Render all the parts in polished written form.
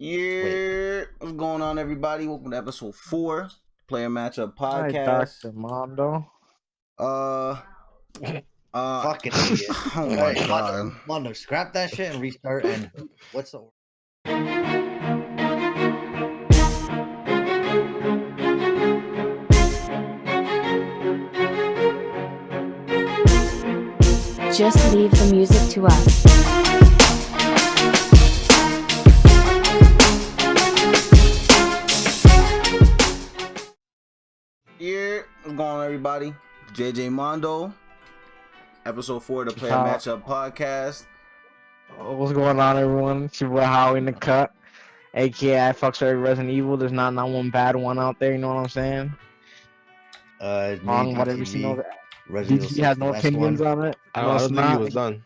Yeah, what's going on, everybody? Welcome to episode 4, Player Matchup Hi, Podcast. JJmondo. Uh, Fucking idiot. oh my god. Mondo, scrap that shit and restart. And what's the Just leave the music to us. Yeah, what's going on, everybody? JJmondo, episode 4 of the Player Hi. Matchup Podcast. What's going on, everyone? It's your boy Howie in the cut, aka I fucks every Resident Evil. There's not one bad one out there. You know what I'm saying? Wrong, whatever you see. DT has no opinions on it. I don't think he was done.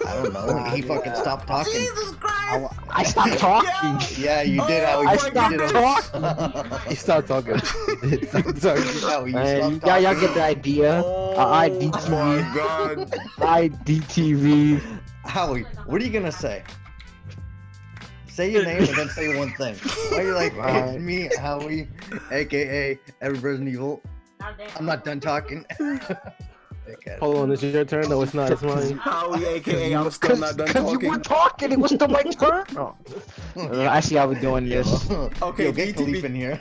I don't know. He fucking stopped talking. Jesus Christ! I stopped talking. Yeah, you did. How I stopped talking. He stopped talking. Sorry. Y'all get the idea. Oh IDTV. my god. IDTV. Howie, what are you gonna say? Say your name and then say one thing. Why are you like, it's me, Howie, aka every Resident Evil. I'm not done talking. Okay. Hold on, it's your turn. No, it's not. It's mine. Howie, aka I'm still not done Because you talking. were talking. It was still my turn. Oh. I see how we're doing this. Okay, Yo, get DTV. Khalif in here.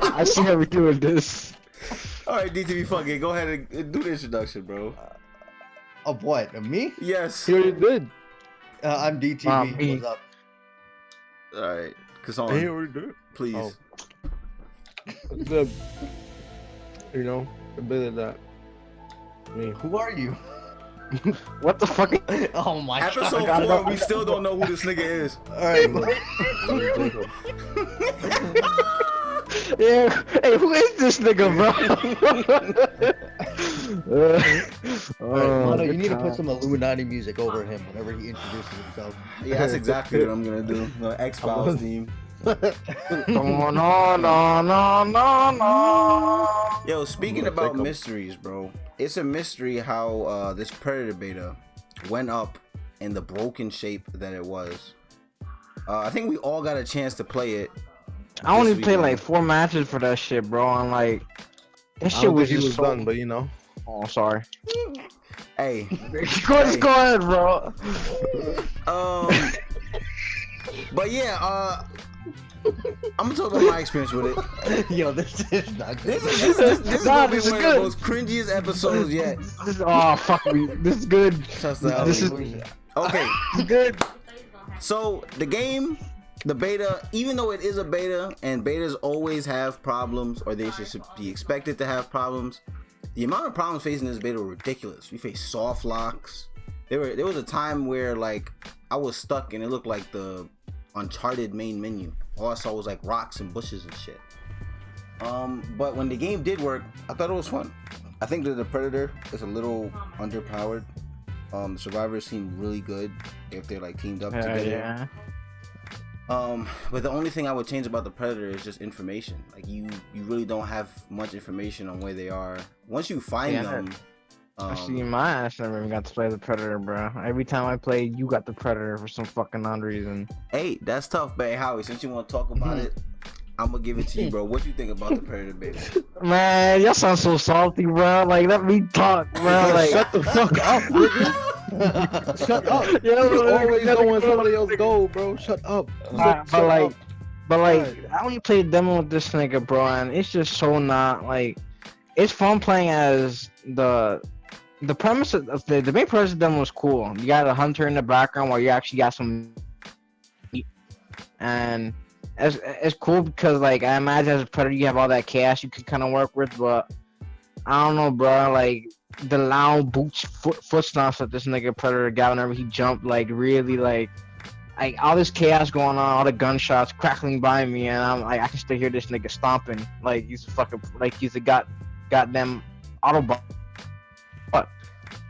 I see how we're doing this. Alright, DTV, fuck it. Go ahead and do the introduction, bro. Of what? Of me? Yes. He already did. I'm DTV. Me. What's up? Alright, He Kassan, already did. please. Oh. The, a bit of that. Me. Who are you? What the fuck? Oh my Episode god. 4, we still don't know who this nigga is. Alright. Yeah. Hey, who is this nigga, bro? Mondo, you need to God. put some Illuminati music over him whenever he introduces himself. Yeah, that's exactly what I'm gonna do. The X-Files theme. No. Yo, speaking I'm gonna about take 'em. mysteries, bro, it's a mystery how this Predator beta went up in the broken shape that it was. I think we all got a chance to play it. I only This played weekend. like 4 matches for that shit, bro. And like, that I shit don't was think he just was so... done, but Oh, sorry. Hey, Go ahead, bro. but yeah, I'm gonna talk about my experience with it. Yo, this is not good. This is Nah, gonna be this is one of good. the most cringiest episodes yet. Oh, fuck me. This is good. Trust the This is okay. good. So the game, the beta, even though it is a beta and betas always have problems, or they should be expected to have problems, the amount of problems facing this beta were ridiculous. We faced soft locks. There was a time where like I was stuck and it looked like the Uncharted main menu. All I saw was like rocks and bushes and shit. But when the game did work, I thought it was fun. I think that the Predator is a little underpowered. The survivors seem really good if they're like teamed up together. Yeah. But the only thing I would change about the Predator is just information. Like you really don't have much information on where they are. Once you find them, Actually, my ass never even got to play the Predator, bro. Every time I played, you got the Predator for some fucking odd reason. hey, that's tough. But hey, Howie, since you want to talk about it, I'm gonna give it to you, bro. What you think about the Predator, baby? Man, y'all sound so salty, bro. Like, let me talk, bro. Like, Shut the fuck up, nigga. Shut up. Yeah, You bro, always let go me when go. somebody else go, bro. Shut up. But Shut like, up. I only played demo with this nigga, bro, and it's just so not like. It's fun playing as the premise of the main premise of demo was cool. You got a hunter in the background where you actually got some, and it's cool because like I imagine as a predator you have all that cash you can kind of work with, but I don't know, bro. Like the loud foot stomps that this nigga predator got whenever he jumped, like really like all this chaos going on, all the gunshots crackling by me, and I'm like I can still hear this nigga stomping like he's a fucking like he's a goddamn Autobot.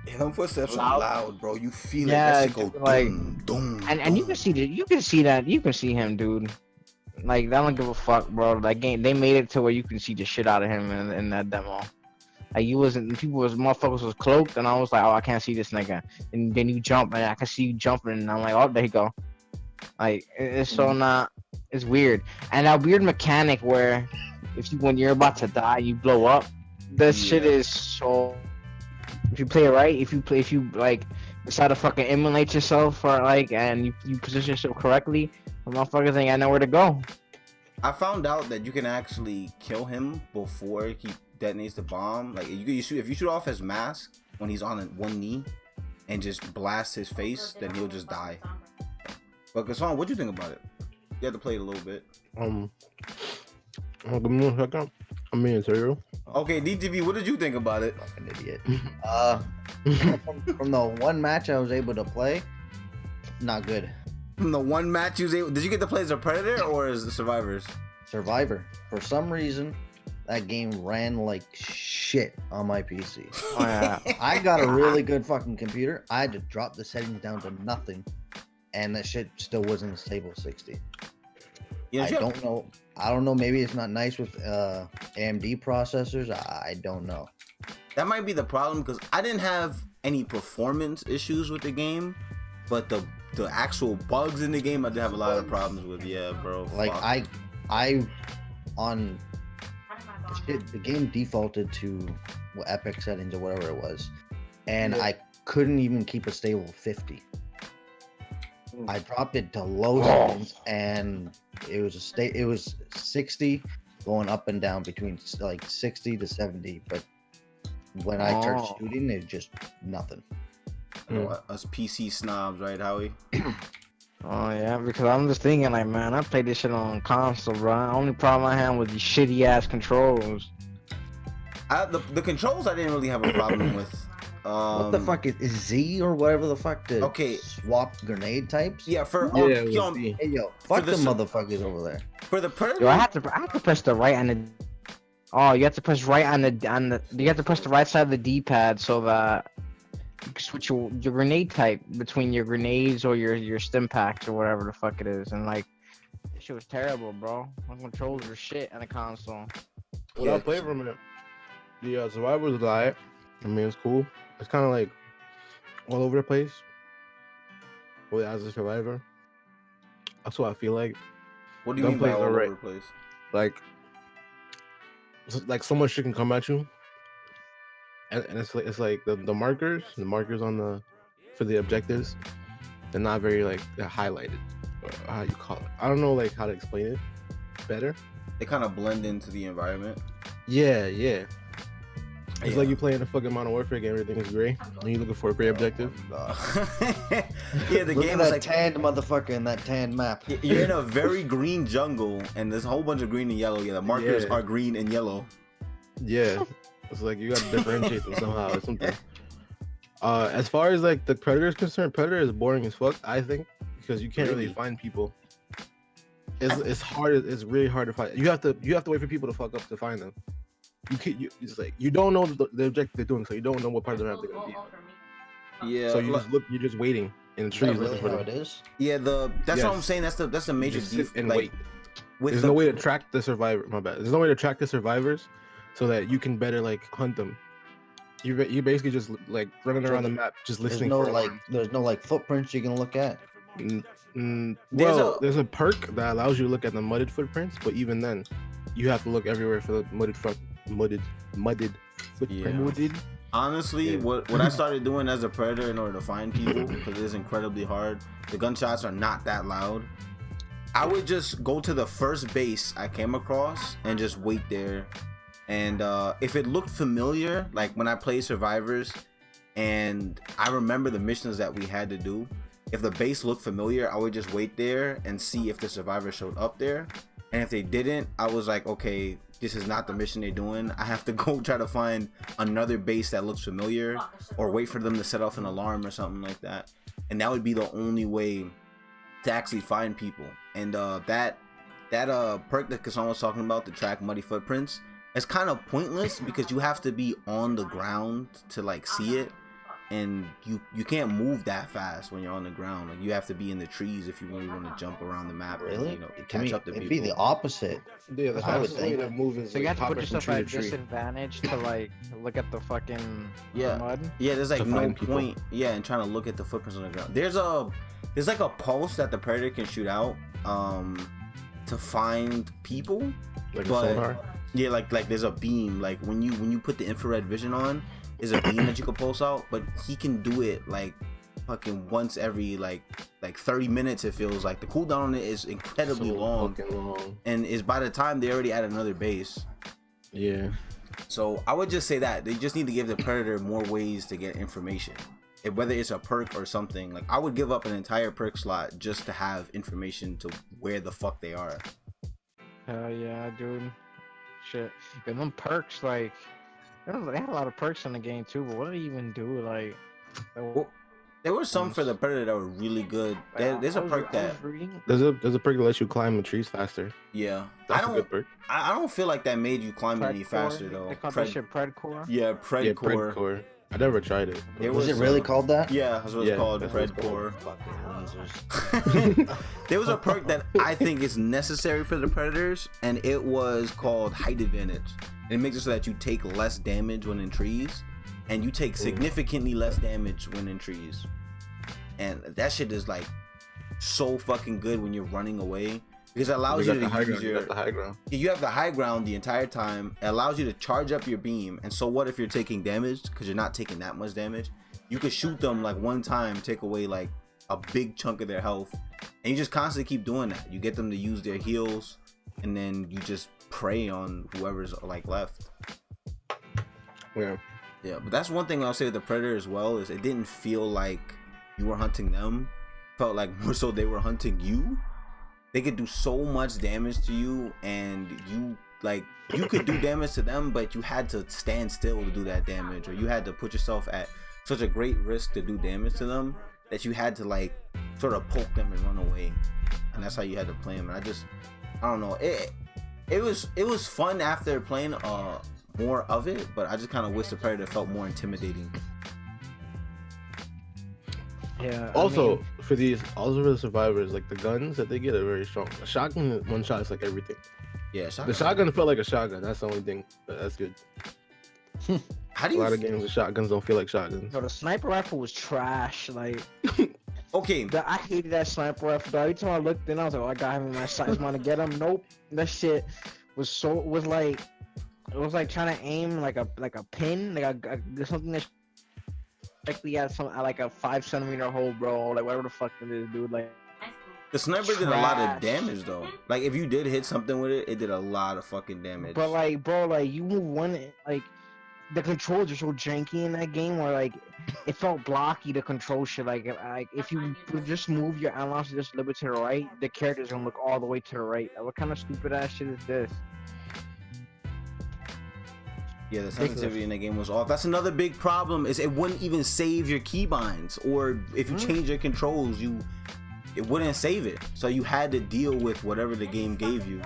Yeah, them footsteps Loud. are loud, bro. You feel Yeah, it. That shit go like- dum, dum, And you dum. can see that you can see him, dude. Like I don't give a fuck, bro. That game they made it to where you can see the shit out of him in that demo. Like you wasn't people was motherfuckers was cloaked and I was like, oh I can't see this nigga. And then you jump and I can see you jumping and I'm like, oh there you go. Like it's so not. It's weird, and that weird mechanic where when you're about to die, you blow up. This shit is so. If you play it right, if you like decide to fucking emulate yourself or like, and you position yourself correctly, the motherfuckers ain't got nowhere to go. I found out that you can actually kill him before he detonates the bomb. Like if you shoot off his mask when he's on one knee and just blast his face, then he'll just die. But Gasson, what do you think about it? You had to play it a little bit. Give me 1 second. I'm in cereal. Okay, DTV, what did you think about it? Fucking idiot. From the one match I was able to play, not good. From the one match you was able, did you get to play as a Predator or as the Survivors? Survivor. For some reason, that game ran like shit on my PC. Oh, yeah. I got a really good fucking computer. I had to drop the settings down to nothing, and that shit still wasn't stable 60. Yeah, I don't know. I don't know. Maybe it's not nice with AMD processors. I don't know. That might be the problem because I didn't have any performance issues with the game, but the actual bugs in the game I did have a lot of problems with. Yeah, bro. Like fuck. I on the game defaulted to Epic settings or whatever it was, and I couldn't even keep a stable 50. I dropped it to low settings, and it was 60 going up and down between like 60 to 70, but when I started shooting, it just nothing. Us PC snobs, right, Howie? Oh yeah, because I'm just thinking like, man, I played this shit on console, bro. Only problem I had was these shitty ass controls. The controls I didn't really have a problem with. What the fuck is Z or whatever the fuck to Okay. swap grenade types? Yeah, Hey yo, fuck the the motherfuckers over there. for the Predator. Yo, I have to press the right on the. Oh, you have to press right on the. You have to press the right side of the D-pad so that you can switch your grenade type between your grenades or your stim packs or whatever the fuck it is, and like, this shit was terrible, bro. My controls are shit on the console. What I played from it, the Survivors Diet. I mean, it's cool. It's kind of like all over the place. Well, as a survivor, that's what I feel like. What do you mean by all over the place? Like so much shit can come at you, and it's like the markers on for the objectives, they're not very like they're highlighted. How you call it? I don't know like how to explain it better. They kind of blend into the environment. Yeah. It's like you playing a fucking Modern Warfare game, everything is gray, and you're looking for a gray objective. Yeah, the Look game at is that like tanned motherfucker in that tanned map. you're in a very green jungle, and there's a whole bunch of green and yellow. Yeah, the markers are green and yellow. Yeah, it's like you gotta differentiate them somehow or something. As far as like the Predator is concerned, Predator is boring as fuck, I think, because you can't really find people. It's hard. It's really hard to find. You have to wait for people to fuck up to find them. It's like you don't know the objective they're doing, so you don't know what part of the map they're gonna be. Yeah. So you're just waiting in the trees looking for them. It is. Yeah, that's what I'm saying. That's the major Sit and like, wait. There's no way to track the survivor. My bad. There's no way to track the survivors, so that you can better like hunt them. You basically just like running around the map, just listening. There's no like footprints you can look at. There's a perk that allows you to look at the mudded footprints, but even then, you have to look everywhere for the mudded footprint. Yeah. Honestly, what I started doing as a Predator in order to find people, because it is incredibly hard. The gunshots are not that loud. I would just go to the first base I came across and just wait there. And if it looked familiar, like when I played Survivors, and I remember the missions that we had to do, if the base looked familiar, I would just wait there and see if the survivors showed up there. And if they didn't, I was like, okay, this is not the mission they're doing. I have to go try to find another base that looks familiar, or wait for them to set off an alarm or something like that. And that would be the only way to actually find people. And that perk that Kassan was talking about, to track muddy footprints, it's kind of pointless because you have to be on the ground to like see it, and you can't move that fast when you're on the ground. Like you have to be in the trees if you really want to jump around the map. Really? And, catch up to people. It'd be the opposite. Yeah, that's I why would the way think. to move is So you like have to put hopping from yourself tree at to tree. disadvantage to like look at the fucking Yeah. mud. Yeah, there's like To no find people. point. Yeah, and trying to look at the footprints on the ground. there's like a pulse that the predator can shoot out to find people. Like but a sonar. yeah, like there's a beam. Like when you put the infrared vision on, there's a beam that you can pulse out. But he can do it like fucking once every like 30 minutes. It feels like the cooldown on it is incredibly long, and is by the time they already at another base. Yeah. So I would just say that they just need to give the predator more ways to get information. Whether it's a perk or something, like I would give up an entire perk slot just to have information to where the fuck they are. Hell yeah, dude. Shit. And them perks, like, they had a lot of perks in the game too, but what do they even do? Like, Well, there were some for the predator that were really good. There's a perk that there's a perk that lets you climb the trees faster. yeah. That's a good perk. I don't feel like that made you climb it any faster though. They call that shit Predcore? Yeah, Predcore. Predcore. I never tried it. Was it really called that? Yeah, that's what it's called, that's what it's Predcore. Fucking losers. There was a perk that I think is necessary for the predators, and it was called height advantage. And it makes it so that you take less damage when in trees, and you take significantly less damage when in trees. And that shit is like so fucking good when you're running away, because it allows you to use you got the high ground. You have the high ground the entire time. It allows you to charge up your beam. And so what if you're taking damage? Because you're not taking that much damage. You could shoot them like one time, take away like a big chunk of their health, and you just constantly keep doing that. You get them to use their heals, and then you just prey on whoever's like left. Yeah. Yeah, but that's one thing I'll say with the predator as well, is it didn't feel like you were hunting them. It felt like more so they were hunting you. They could do so much damage to you, and you could do damage to them, but you had to stand still to do that damage, or you had to put yourself at such a great risk to do damage to them that you had to like sort of poke them and run away, and that's how you had to play them. And I don't know, it was fun after playing more of it, but I just kind of wish the predator felt more intimidating. Yeah. Also, for the survivors, like the guns that they get are very strong. A shotgun, one shot is like everything. Yeah, The shotgun felt like a shotgun. That's the only thing. But that's good. How do A you? lot of games with shotguns don't feel like shotguns. Yo, the sniper rifle was trash. Like, Okay, I hated that sniper rifle. Though. Every time I looked in, I was like, oh, I got him in my sights. Want to get him? Nope. That shit was like, it was like trying to aim like a pin, like something that actually had like a 5 centimeter hole, bro. Like whatever the fuck it is, dude. Like the sniper did a lot of trash. damage though. Like if you did hit something with it, it did a lot of fucking damage. But like, bro, like you move one, like the controls are so janky in that game, where like it felt blocky to control shit. Like if you just move your analog just a little bit to the right, the character's gonna look all the way to the right. Like, what kind of stupid ass shit is this? Yeah, the sensitivity in the game was off. That's another big problem, is it wouldn't even save your keybinds, or if you change your controls, it wouldn't save it. So you had to deal with whatever the game gave you.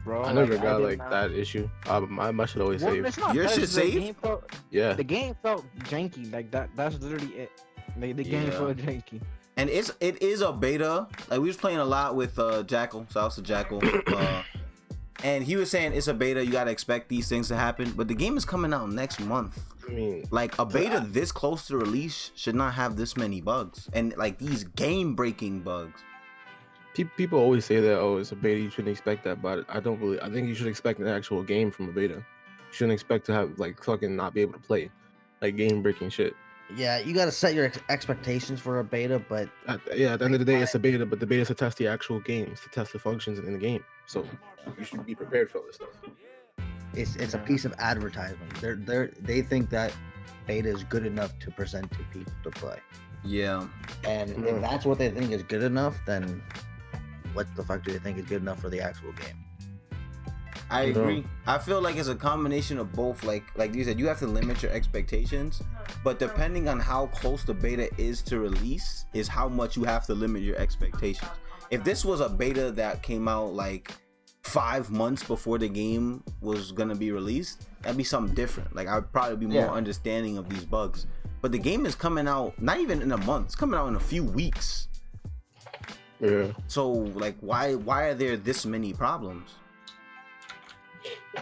Bro, I never like, got did like not- that issue. My shit always Well, saved. it's not Your that, shit it's the saved? game felt- Yeah. The game felt janky. Like that's literally it. Like, the game Yeah. felt janky. And it is a beta. Like we was playing a lot with Jackal. So out to Jackal. And he was saying it's a beta. You gotta expect these things to happen. But the game is coming out next month. I mean, Like a beta this close to release should not have this many bugs, and like these game-breaking bugs. people always say that, oh, it's a beta, you shouldn't expect that, but I don't believe. I think you should expect an actual game from a beta. You shouldn't expect to have like fucking not be able to play like game breaking shit. Yeah, you gotta set your expectations for a beta, but At the end of the day, it's a beta, but the beta is to test the actual games, to test the functions in the game. So you should be prepared for all this stuff. it's a piece of advertisement. They think that beta is good enough to present to people to play, Yeah. and if that's what they think is good enough, then what the fuck do they think is good enough for the actual game? I You know? agree. I feel like it's a combination of both. Like you said, you have to limit your expectations, but depending on how close the beta is to release, is how much you have to limit your expectations. If this was a beta that came out like 5 months before the game was gonna be released, that'd be something different. Like I'd probably be more understanding of these bugs. But the game is coming out not even in a month; it's coming out in a few weeks. Yeah. So like, why are there this many problems?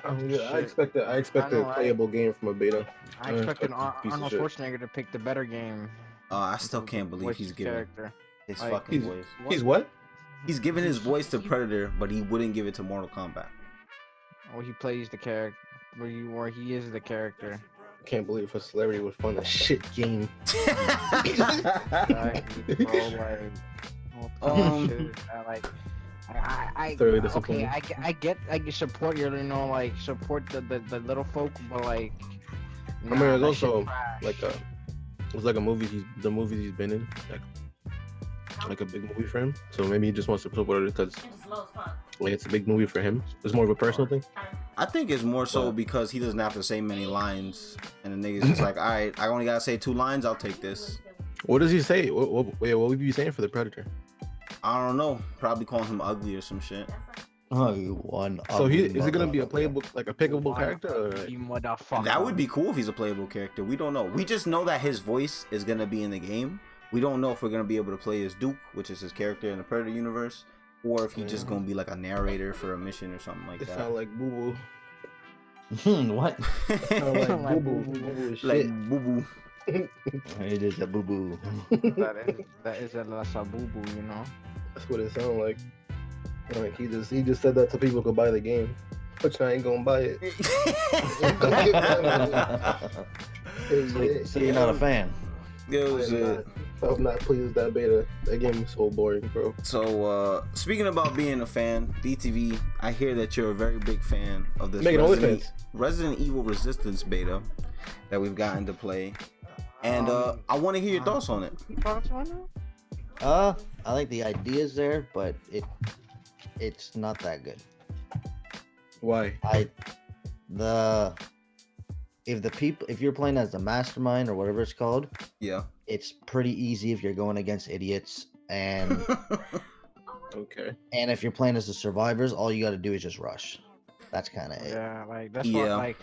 I expect a playable game from a beta. I expected a piece of Arnold shit. Schwarzenegger to pick the better game. I still can't believe Voice he's his giving character. his Like, fucking voice. He's what? He's giving his voice to Predator, but he wouldn't give it to Mortal Kombat. Or he plays the character, where he is the character. Can't believe a celebrity would fund a shit game. Exactly, bro. Like, what the shit is that? Like, Thoroughly okay, disappointed. I get support your, like support the little folk, but like, I mean, it's that shit also trash. like it was like a movie. The movies he's been in, like a big movie for him. So maybe he just wants to support it because like it's a big movie for him. It's more of a personal thing. I think it's more so because he doesn't have to say many lines, and the nigga's just like, all right, I only gotta say 2 lines. I'll take this. What does he say? What would you be saying for the Predator? I don't know. Probably calling him ugly or some shit. Oh, you won. So is it gonna be a playable, like a pickable character? Or You motherfucker. That would be cool if he's a playable character. We don't know. We just know that his voice is gonna be in the game. We don't know if we're gonna be able to play as Duke, which is his character in the Predator universe, or if he's just gonna be like a narrator for a mission or something like it that. sound like Boo What? Boo. Sound like Boo Boo. Like Shit. boo boo. It is a boo boo. that is a la sabubu, you know. That's what it sounded like. Like he just said that so people could buy the game, but I ain't gonna buy it. So you're not a fan? Yo, shit. I'm not pleased with that beta. That game is so boring, bro. So, speaking about being a fan, DTV, I hear that you're a very big fan of this Making Resident Evil Resistance beta that we've gotten to play. And I want to hear your thoughts on it. I like the ideas there, but it's not that good. Why? If you're playing as the mastermind or whatever it's called, Yeah. it's pretty easy if you're going against idiots, and Okay. and if you're playing as the survivors, all you got to do is just rush. That's kind of it. Yeah, like that's Yeah. what, like,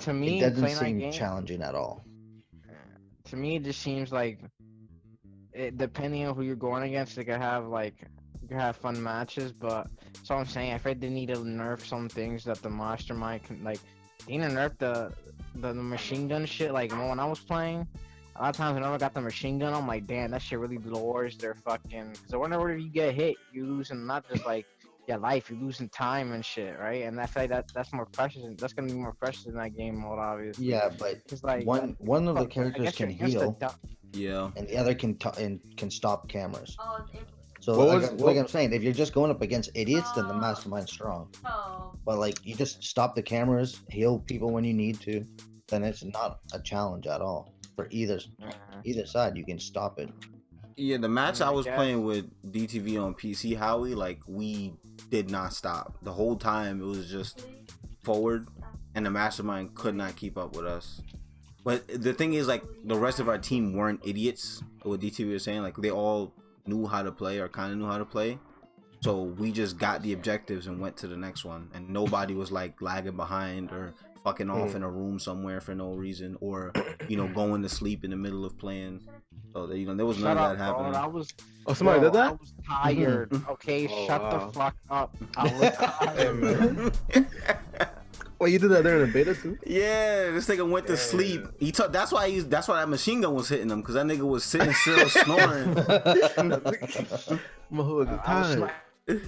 to me, It doesn't playing that seem game, challenging at all. to me, it just seems like, depending on who you're going against, you can have fun matches. But that's all I'm saying. I think they need to nerf some things that the mastermind can, like. They need to nerf the machine gun shit. Like, when I was playing, a lot of times whenever I got the machine gun, I'm like, damn, that shit really lowers their fucking. Because whenever you get hit, you're losing not just like your life, you're losing time and shit, right? And I feel like that's more precious. That's gonna be more precious in that game mode, obviously. Yeah, but Cause like one of the I characters guess can you're against heal, Yeah. and the other can stop cameras. So What like I'm saying, if you're just going up against idiots, then the mastermind's strong. But like you just stop the cameras, heal people when you need to, then it's not a challenge at all for either side. You can stop it. Yeah, the match I was guess. playing with DTV on PC, Howie, like, we did not stop. The whole time it was just forward, and the mastermind could not keep up with us. But the thing is, like, the rest of our team weren't idiots, what DTV was saying. Like, they all knew how to play, or kind of knew how to play. So we just got the objectives and went to the next one. And nobody was, like, lagging behind or fucking off in a room somewhere for no reason, or, going to sleep in the middle of playing. So, there was none of that happening. I was, Somebody did that? I was tired. Okay, Oh, shut wow. the fuck up. I was tired. Wait, you did that during the beta too? Yeah, this nigga went to sleep. That's why that machine gun was hitting him, because that nigga was sitting still snoring. Motherfucker, I was time. like,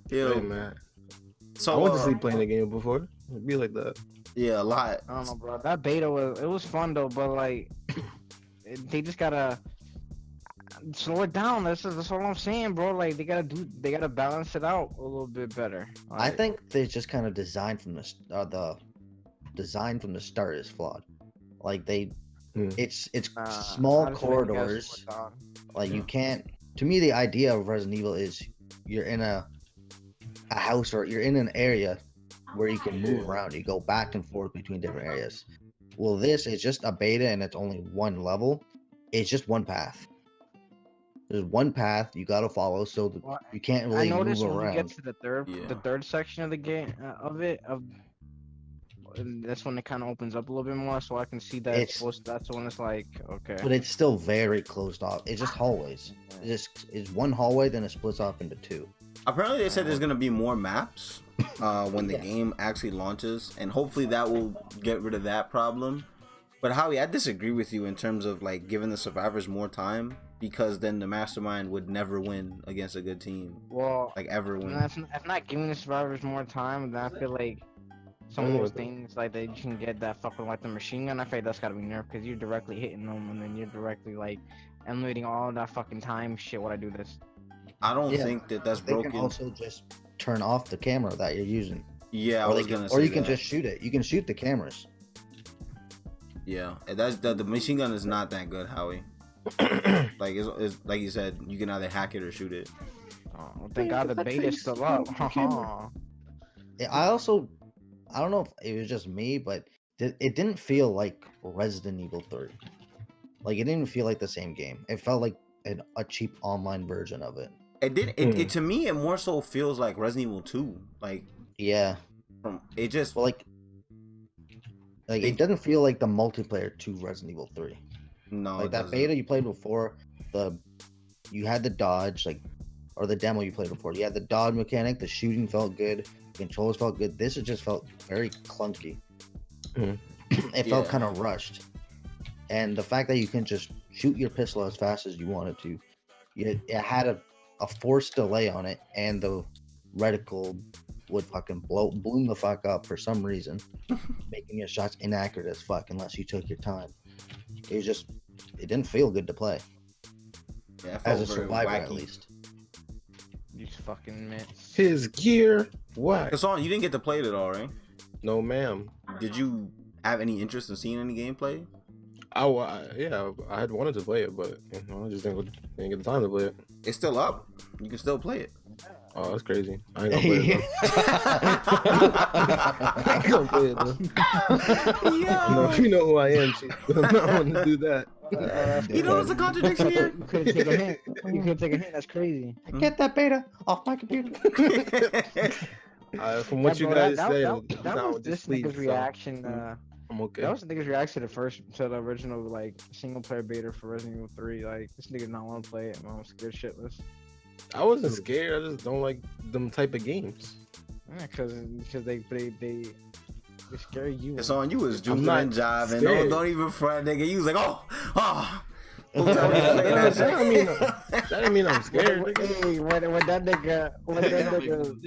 Yo, Hey, man. so I went to sleep playing the game before. It'd be like that. yeah, a lot. I don't know, bro. That beta was fun though, but like, they just gotta slow it down. That's all I'm saying, bro. Like, they gotta balance it out a little bit better. I think they just kind of designed from the design from the start is flawed. Like it's small I just think you guys corridors. slow it down. Like you can't. To me, the idea of Resident Evil is you're in a house, or you're in an area where you can move around. You go back and forth between different areas. Well, this is just a beta, and it's only one level. It's just one path. There's one path you gotta follow, so Well, you can't I really noticed move when you get around. to the Yeah. third section of the game and that's when it kind of opens up a little bit more, so I can see that that's when it's like, okay. But it's still very closed off. It's just hallways. It's one hallway, then it splits off into two. Apparently, they said there's gonna be more maps when the game actually launches, and hopefully that will get rid of that problem. But Howie, I disagree with you in terms of like giving the survivors more time, because then the mastermind would never win against a good team. Well, Like ever win. if not giving the survivors more time, then I feel like some of those things like that you can get that fucking like the machine gun. I feel like that's gotta be nerfed because you're directly hitting them and then you're directly like emulating all that fucking time shit. What I do this? I don't think that's They broken. can also just turn off the camera that you're using. Yeah, I Or, was they gonna can, say or you can that. just shoot it. You can shoot the cameras. Yeah, and that's the machine gun is not that good, Howie. Like it's like you said, you can either hack it or shoot it. Oh, well, thank God the beta's still up. Yeah, I don't know if it was just me, but it didn't feel like Resident Evil 3. Like it didn't feel like the same game. It felt like a cheap online version of it. It did. It to me, it more so feels like Resident Evil 2. Like Yeah. from it just Well, like it doesn't feel like the multiplayer to Resident Evil 3. no. Like it that doesn't. beta you played before, you had the dodge, like, or the demo you played before. You had the dodge mechanic. The shooting felt good. The controls felt good. This just felt very clunky. It felt Yeah. kind of rushed. And the fact that you can just shoot your pistol as fast as you wanted to, it had a forced delay on it, and the reticle would fucking bloom the fuck up for some reason, making your shots inaccurate as fuck unless you took your time. It didn't feel good to play. Yeah, it As a felt very survivor, at wacky. least. You fucking mitts. His gear. What? Kassan, you didn't get to play it at all, right? No, ma'am. Did you have any interest in seeing any gameplay? Yeah, I had wanted to play it, but I just didn't get the time to play it. It's still up. You can still play it. Oh, that's crazy. I ain't gonna play it though. I ain't gonna play it though. No, you know who I am, chief. I'm not gonna do that. You know there's a contradiction here. You couldn't take a hint. You couldn't take a hint. That's crazy. Get that beta off my computer. From what you guys say, that was this nigga's reaction. I'm okay. That was the nigga's reaction to the original like single player beta for Resident Evil 3. Like this nigga not want to play it. Man, I'm scared shitless. I wasn't scared. I just don't like them type of games. Yeah, because they scare you. Kassan, you was I'm jumping not and jiving. scared. Don't even front, nigga. You was like, oh. That didn't mean I'm scared. Nigga. Hey, when that nigga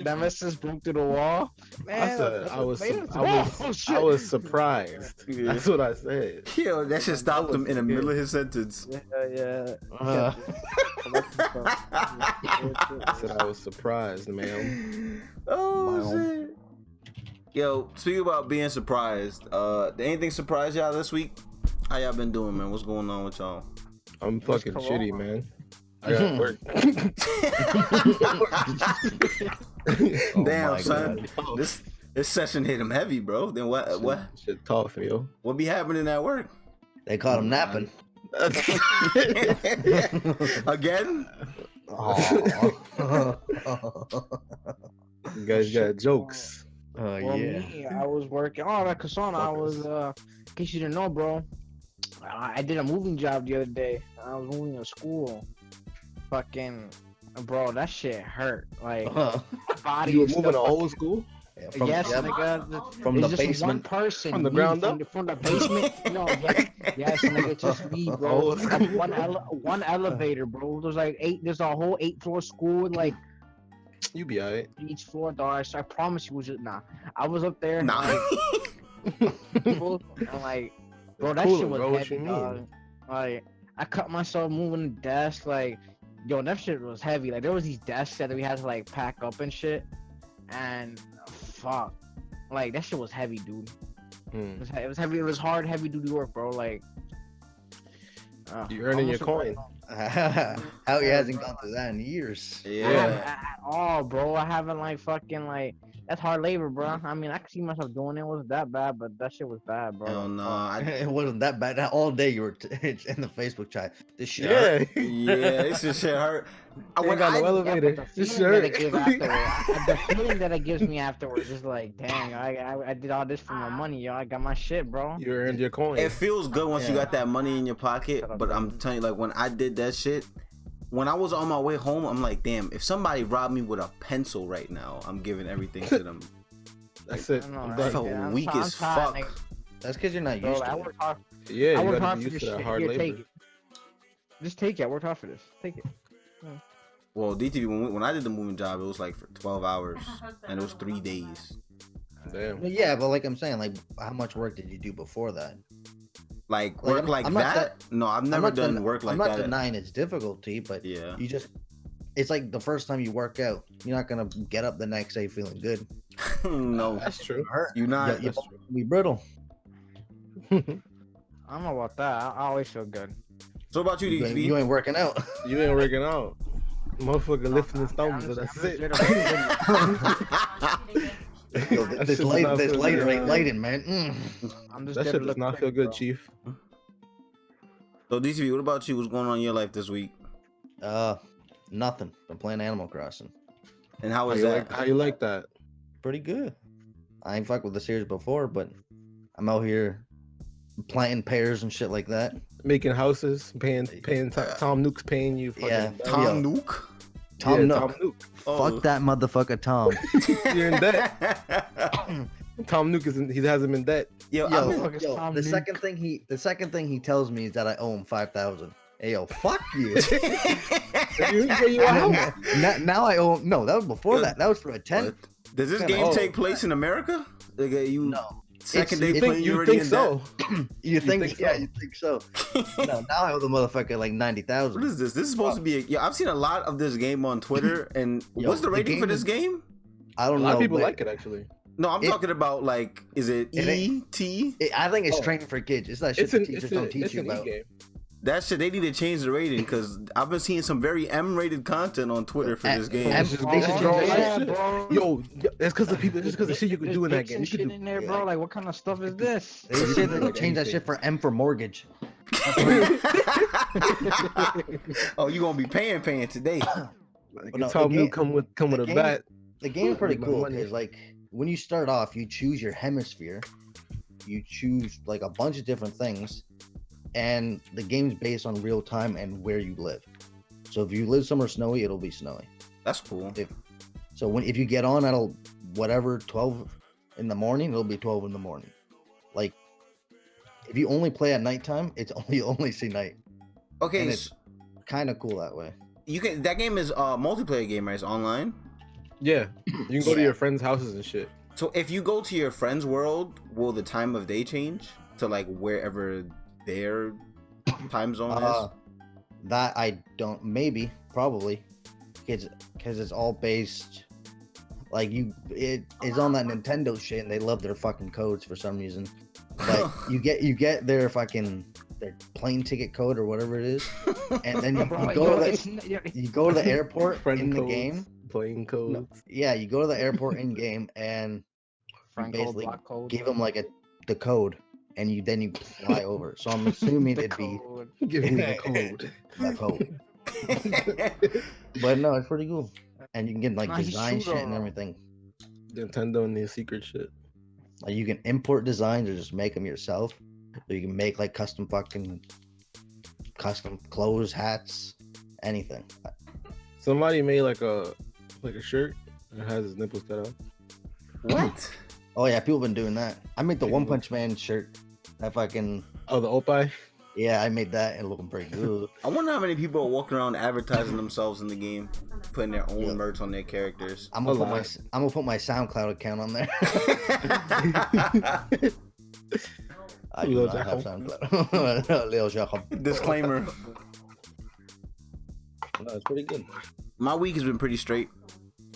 that messes broke through the wall, man. I said I Oh, was surprised. That's what I said. Yo, that shit stopped him in the middle of his sentence. Yeah. I said I was surprised, ma'am. Oh shit. Yo, speaking about being surprised, did anything surprise y'all this week? How y'all been doing, man? What's going on with y'all? I'm fucking shitty, man. I got work. Damn, my son. This session hit him heavy, bro. Then what Shit tough, yo. what be happening at work? They caught him napping. Again? You guys got jokes. Well, me, I was working. Oh, that Kasana, I was. In case you didn't know, bro, I did a moving job the other day. I was moving to school. Fucking, bro, that shit hurt. Like, body. You were and moving stuff. to old school? Yes, nigga. From It's the just basement. one person. From the me, ground up? From the basement. No, yes, nigga, just me, bro. One elevator, bro. There's like there's a whole 8-floor school, and like You be alright. each floor, dog. So I promise you, was just I was up there, and Nah. I'm like, bro, that Cool, shit was bro, what heavy, you mean? dog. Like, I cut myself moving the desk, like, yo, that shit was heavy. Like, there was these desks that we had to like pack up and shit, and fuck, like that shit was heavy, dude. It was heavy. It was hard, heavy duty work, bro. Like, You earning your coin. Howie hasn't gone through that in years. Yeah. At all, bro. I haven't like fucking like. That's hard labor, bro. I mean, I could see myself doing it. It wasn't that bad, but that shit was bad, bro. Hell no. It wasn't that bad. All day you were in the Facebook chat. This shit hurt. Yeah, this shit hurt. Ain't got no elevator. The This feeling that it shirt. gives afterwards, the feeling that it gives me afterwards is like, dang, I did all this for my money, yo. I got my shit, bro. You earned your coin. It feels good once you Yeah. got that money in your pocket, but I'm telling you, like when I did that shit, when I was on my way home, I'm like, damn, if somebody robbed me with a pencil right now, I'm giving everything to them. That's it. I know, I'm right? I done. felt Yeah, I'm weak trying- as I'm trying, fuck. nigga. That's because you're not Bro, used I to it. work hard. Yeah, I you worked gotta hard be for used this to that shit. hard Here, labor. take it. Just take it. I worked hard for this. Take it. Well, DTV, when I did the moving job, it was like for 12 hours, and it was 3 days. Damn. Well, yeah, but like I'm saying, like how much work did you do before that? Like Like, work I'm- like I'm not that? No, I've never done work like I'm not that. denying its difficulty, but Yeah. you just it's like the first time you work out, you're not gonna get up the next day feeling good. No, That's true. Hurt. you're not. You're That's true. be brittle. I don't know about that. I always feel good. So about you, DTV? You ain't working out. You ain't working out. Motherfucker lifting his thumbs, so that's it. Yo, That this shit light, does this not lighter feel ain't good. lighting, man. I'm just That there shit to does look not good, feel good, bro. Chief. So DTV, what about you? What's going on in your life this week? Nothing. I'm playing Animal Crossing. And how How is you, that? how you like that? Pretty good. I ain't fucked with the series before, but I'm out here planting pears and shit like that. Making houses, paying Tom Nook's paying you. Fucking Yeah. Tom Yo. Nook? Tom yeah, Nook. Tom Nook. Oh. Fuck that motherfucker, Tom. You're in debt. Tom Nook he has him in debt. Yo, Yo, I've been- fuck is yo, Tom the Nook? second thing he tells me is that I owe him 5,000. Hey yo, fuck you. now I owe him. No, that was before that. That was for a 10. What? Does this Kinda game old. take place in America? Like, you No. second It's- day you playing, you You already think in so? You think? think Yeah, so? you think so. No, now I owe the motherfucker like What 90,000. is this? This is supposed to be. Yeah, I've seen a lot of this game on Twitter, and Yo, what's the the rating for game this is- game? I A don't lot know. of people but like it actually. No, I'm It- talking about like, is it It ain't- E.T.? I think it's Oh. training for kids. It's that shit that teachers don't teach it's you an about. e-game. That shit, they need to change the rating because I've been seeing some very M-rated content on Twitter for this game. M- They should They should change change that that shit. bro. Yo, that's because of people. Just because of shit you could do in that There's game. You shit could do. in there, yeah. bro. Like, what kind of stuff is this? They You should can do, like, change that anything. shit for M for mortgage. Oh, you gonna be paying today? Like, no, Tom the Nook come with the a game- bat. The game's pretty My cool money. because like when you start off, you choose your hemisphere, you choose like a bunch of different things, and the game's based on real time and where you live. So if you live somewhere snowy, it'll be snowy. That's cool. So if you get on at whatever 12 in the morning, it'll be 12 in the morning. Like if you only play at nighttime, it's you only see night. Okay, And it's kind of cool that way. you can. That game is a multiplayer game, right? It's online. Yeah, you can go to Yeah. your friends' houses and shit. So if you go to your friend's world, will the time of day change to like wherever their time zone is? That I don't. Maybe, probably, because it's all based. Like it is on that Nintendo shit, and they love their fucking codes for some reason. But you get their plane ticket code or whatever it is, and then you Bro, go yo, to it's n- yo, the airport Friend in the codes, game. playing codes. No, yeah, you go to the airport in game and Frank basically code, block code. give them like the code, and you fly over. So I'm assuming The it'd be code. Give me the code. that code. But no, it's pretty cool, and you can get like Nah, he design shoot shit and on. everything. Nintendo and their secret shit. Like you can import designs or just make them yourself. So you can make like custom clothes, hats, anything. Somebody made like a shirt that has his nipples cut out. What? Oh yeah, people been doing that. I made the People One do. Punch Man shirt. That fucking Oh, the Opie. yeah, I made that and looking pretty good. I wonder how many people are walking around advertising themselves in the game, putting their own Yeah. merch on their characters. I'm gonna put my SoundCloud account on there. I do Lil not have Jacob. SoundCloud. Lil Jacob. Disclaimer: No, it's pretty good. my week has been pretty straight.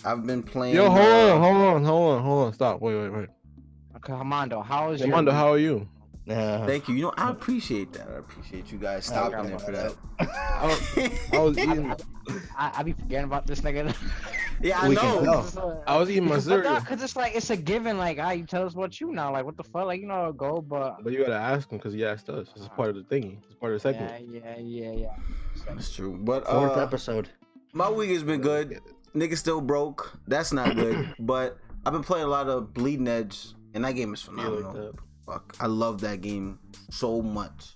I've been playing. Yo, hold on. Stop. Wait. Okay, Armando, how is your JJmondo, how are you? Thank you. You know, I appreciate that. I apprate you guys stopping there for that. I was eating. I be forgetting about this nigga. Yeah, I We can know. tell. I was eating my cereal. Cause it's like it's a given. Like, you tell us what you know. Like, what the fuck? Like, you know, go. But But you gotta ask him because he asked us. This is part of the thingy. It's part of the segment. yeah. That's true. But Fourth episode. my week has been good. Nigga still broke. That's not good. But I've been playing a lot of Bleeding Edge, and that game is Yeah, like phenomenal. that. Fuck, I love that game so much.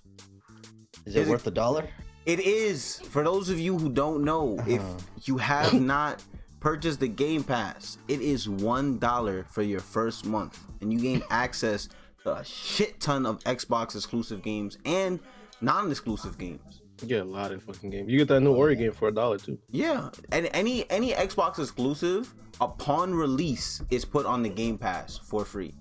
Is it worth $1? It is. For those of you who don't know, if you have not purchased the Game Pass, it is $1 for your first month, and you gain access a shit ton of Xbox exclusive games and non-exclusive games. You get a lot of fucking games. You get that new Ori game for $1 too. Yeah, and any Xbox exclusive upon release is put on the Game Pass for free.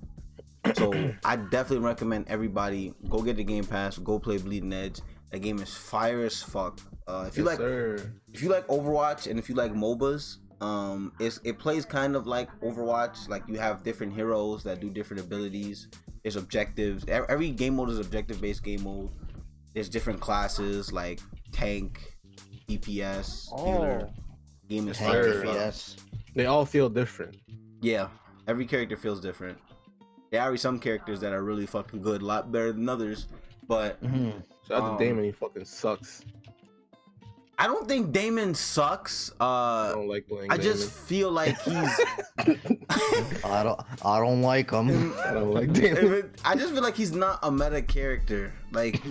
So I definitely recommend everybody go get the Game Pass, go play Bleeding Edge. That game is fire as fuck. If you like Overwatch and if you like MOBAs, it plays kind of like Overwatch. Like you have different heroes that do different abilities. There's objectives. Every game mode is objective-based game mode. There's different classes like tank, DPS, healer. Game is fire. DPS. They all feel different. Yeah, every character feels different. There are some characters that are really fucking good, a lot better than others. But shout out to Damon, he fucking sucks. I don't think Damon sucks. I don't like playing. I just feel like he's. I don't like him. I don't like Damon. I just feel like he's not a meta character. Like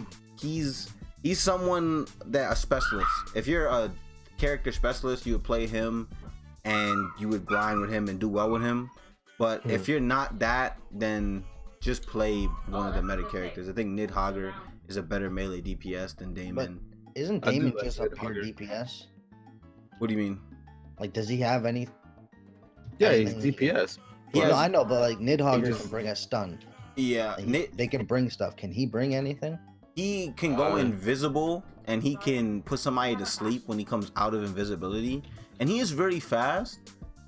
he's someone that a specialist. If you're a character specialist, you would play him, and you would grind with him and do well with him. But if you're not that, then just play one of the meta characters. I think Nidhogger is a better melee DPS than Damon. But isn't Damon just a pure DPS? What do you mean? Like, does he have any? Yeah, he's DPS. No, I know, but like Nidhogger can bring a stun. Yeah, Like, they can bring stuff. Can he bring anything? He can go invisible, and he can put somebody to sleep when he comes out of invisibility. And he is very fast.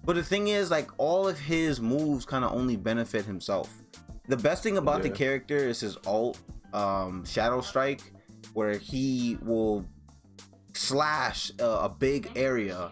But the thing is, like, all of his moves kind of only benefit himself. The best thing about the character is his ult, Shadow Strike, where he will slash a big area,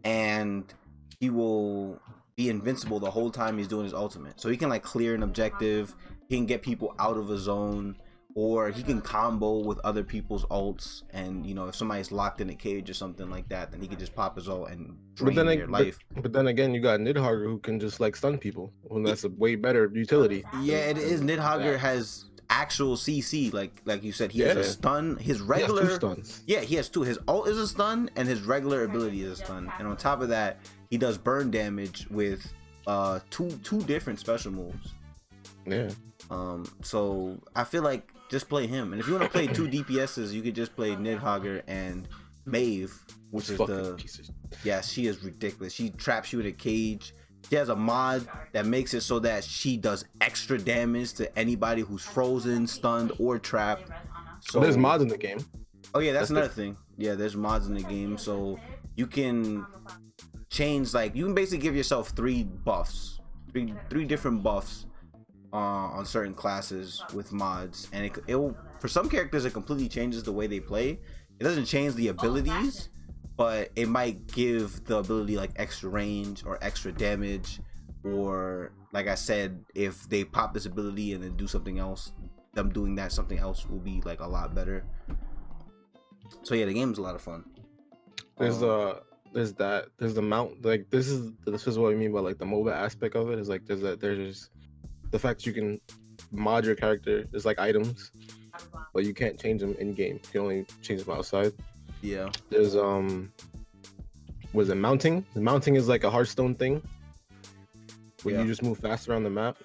and he will be invincible the whole time he's doing his ultimate. So he can, like, clear an objective, he can get people out of a zone, or he can combo with other people's ults, and you know, if somebody's locked in a cage or something like that, then he can just pop his ult and drain their life. But then again, you got Nidhogger who can just like stun people, and that's a way better utility. Yeah, it is. Nidhogger has actual CC, like you said, he has a stun. His regular, he has 2 stuns. Yeah, he has 2. His ult is a stun, and his regular ability is a stun. And on top of that, he does burn damage with two different special moves. Yeah. So I feel like just play him. And if you want to play 2 DPSs, you could just play Nidhogger and Maeve, which is she is ridiculous. She traps you in a cage. She has a mod that makes it so that she does extra damage to anybody who's frozen, stunned, or trapped. So there's mods in the game. Oh yeah, that's another thing. Yeah, there's mods in the game, so you can change, like, you can basically give yourself 3 buffs, three different buffs on certain classes with mods, and it will, for some characters it completely changes the way they play. It doesn't change the abilities, but it might give the ability like extra range or extra damage, or like I said, if they pop this ability and then do something else, them doing that something else will be like a lot better. So yeah, the game's a lot of fun. There's the mount, like this is what I mean by like the MOBA aspect of it, is like there's the fact that you can mod your character. There's like items, but you can't change them in game. You can only change them outside. Yeah. There's was it mounting? The mounting is like a Hearthstone thing, where you just move fast around the map.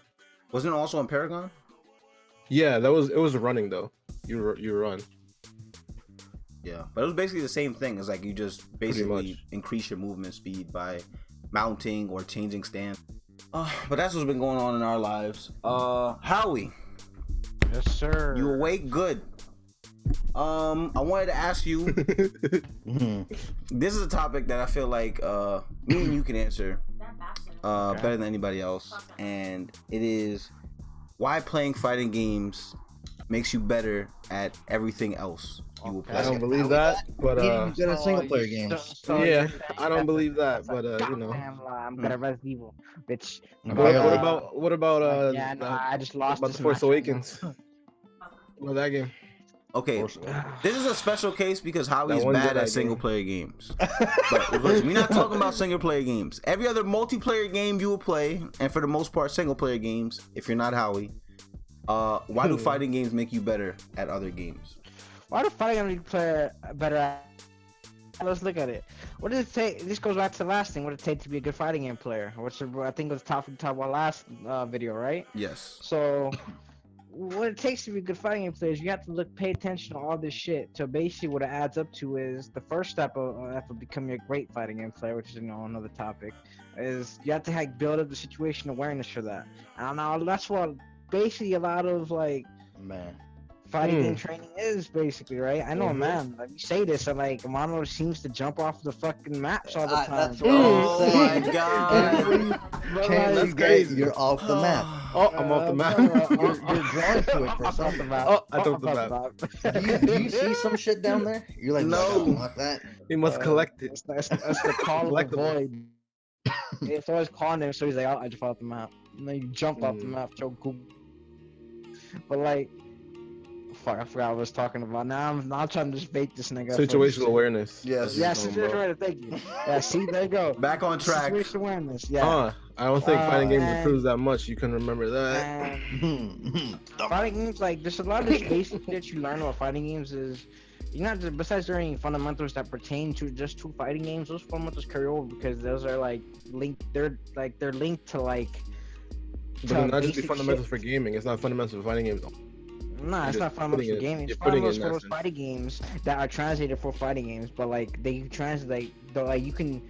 Wasn't it also on Paragon? Yeah, it was running though. You run. Yeah, but it was basically the same thing. It's like you just basically increase your movement speed by mounting or changing stance. But that's what's been going on in our lives. Howie. Yes, sir. You awake? Good. I wanted to ask you. This is a topic that I feel like me and you can answer better than anybody else, and it is why playing fighting games makes you better at everything else you will play. I don't believe that, but good at single player games. yeah, I don't believe that, but you know. I'm better at Resident Evil, bitch. What about yeah, no, I just lost. About the Force Awakens? About that game. Okay, this is a special case because Howie's bad at single player games. But listen, we're not talking about single player games. Every other multiplayer game you will play, and for the most part single player games, if you're not Howie, why do fighting games make you better at other games? Why do fighting games make you play better at? Let's look at it. What does it take? This goes back to the last thing. What does it take to be a good fighting game player? Which I think was top about last video, right? Yes. So what it takes to be a good fighting game player is you have to pay attention to all this shit. So basically, what it adds up to is the first step of becoming a great fighting game player, which is another topic, is you have to like build up the situation awareness for that. And now that's what basically a lot of like Man. fighting game training is basically, right? I know, man. Like you say this, and like Mono seems to jump off the fucking maps all the time. That's what I'm saying. my God. But, Chance like, you get, you're off the map. Oh, I'm off the map. You're drawn to it for off the something. map. Oh, I took the Off map. Do you see some shit down there? You're like, No. no, not that. He must collect it. That's the call of the Collectible. void. It's always calling him, so he's like, oh, I just fell off the map. And then you jump off the map, so cool. But like, fuck, I forgot what I was talking about. Now I'm trying to just bait this nigga. Situational awareness. Yes. Yeah, bro. situational awareness. Thank you. Yeah, see, there you go. Back on track. Situational awareness. Yeah. I don't think fighting games and- improves that much. You can remember that. And fighting games, like, there's a lot of this basic shit you learn about fighting games is, you're not just, besides learning fundamentals that pertain to just two fighting games, those fundamentals carry over because those are like linked. They're linked to like. But then not just be basic fundamentals shit. for gaming. It's not fundamentals for fighting games. Nah, it's You're not fundamentals for putting it- gaming. It's you're putting it fundamentals in for that those sense. fighting games that are translated for fighting games, but like they translate. Like you can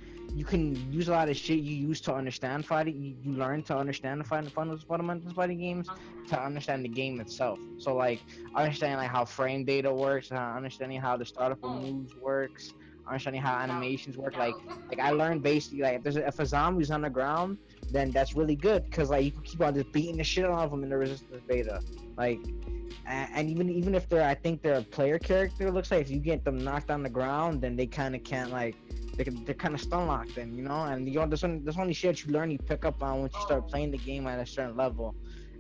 use a lot of shit you use to understand fighting. You learn to understand the fundamentals fighting games to understand the game itself. So like understanding like how frame data works, understanding how the startup of moves works, understanding how animations work. Like I learned basically like if a zombie's on the ground, then that's really good because like you can keep on just beating the shit out of them in the resistance beta. Like, and even if I think they're a player character, it looks like if you get them knocked on the ground, then they kind of can't like, they're kind of stun locked then, you know. And there's only shit you learn, you pick up on once you start playing the game at a certain level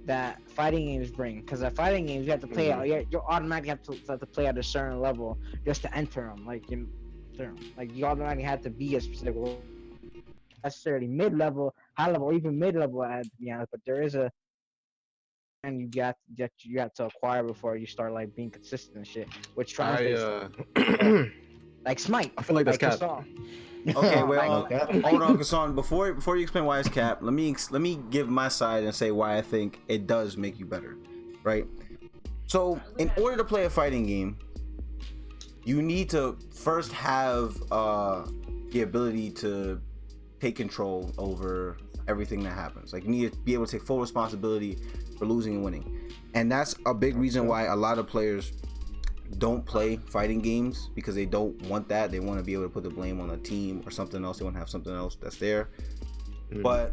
that fighting games bring. Because at fighting games, you have to play out, you automatically have to play at a certain level just to enter them. Like you automatically have to be a specific level. Necessarily mid-level, high-level, or even mid-level, to be honest. But there is a and you got to acquire before you start like being consistent and shit, which translates like Smite. I feel like that's cap. Kassan. Okay, well, Okay. hold on, Kassan. Before you explain why it's cap, let me give my side and say why I think it does make you better, right? So, in order to play a fighting game, you need to first have the ability to take control over everything that happens. Like you need to be able to take full responsibility for losing and winning, and that's a big reason why a lot of players don't play fighting games because they don't want that. They want to be able to put the blame on a team or something else. They want to have something else that's there. But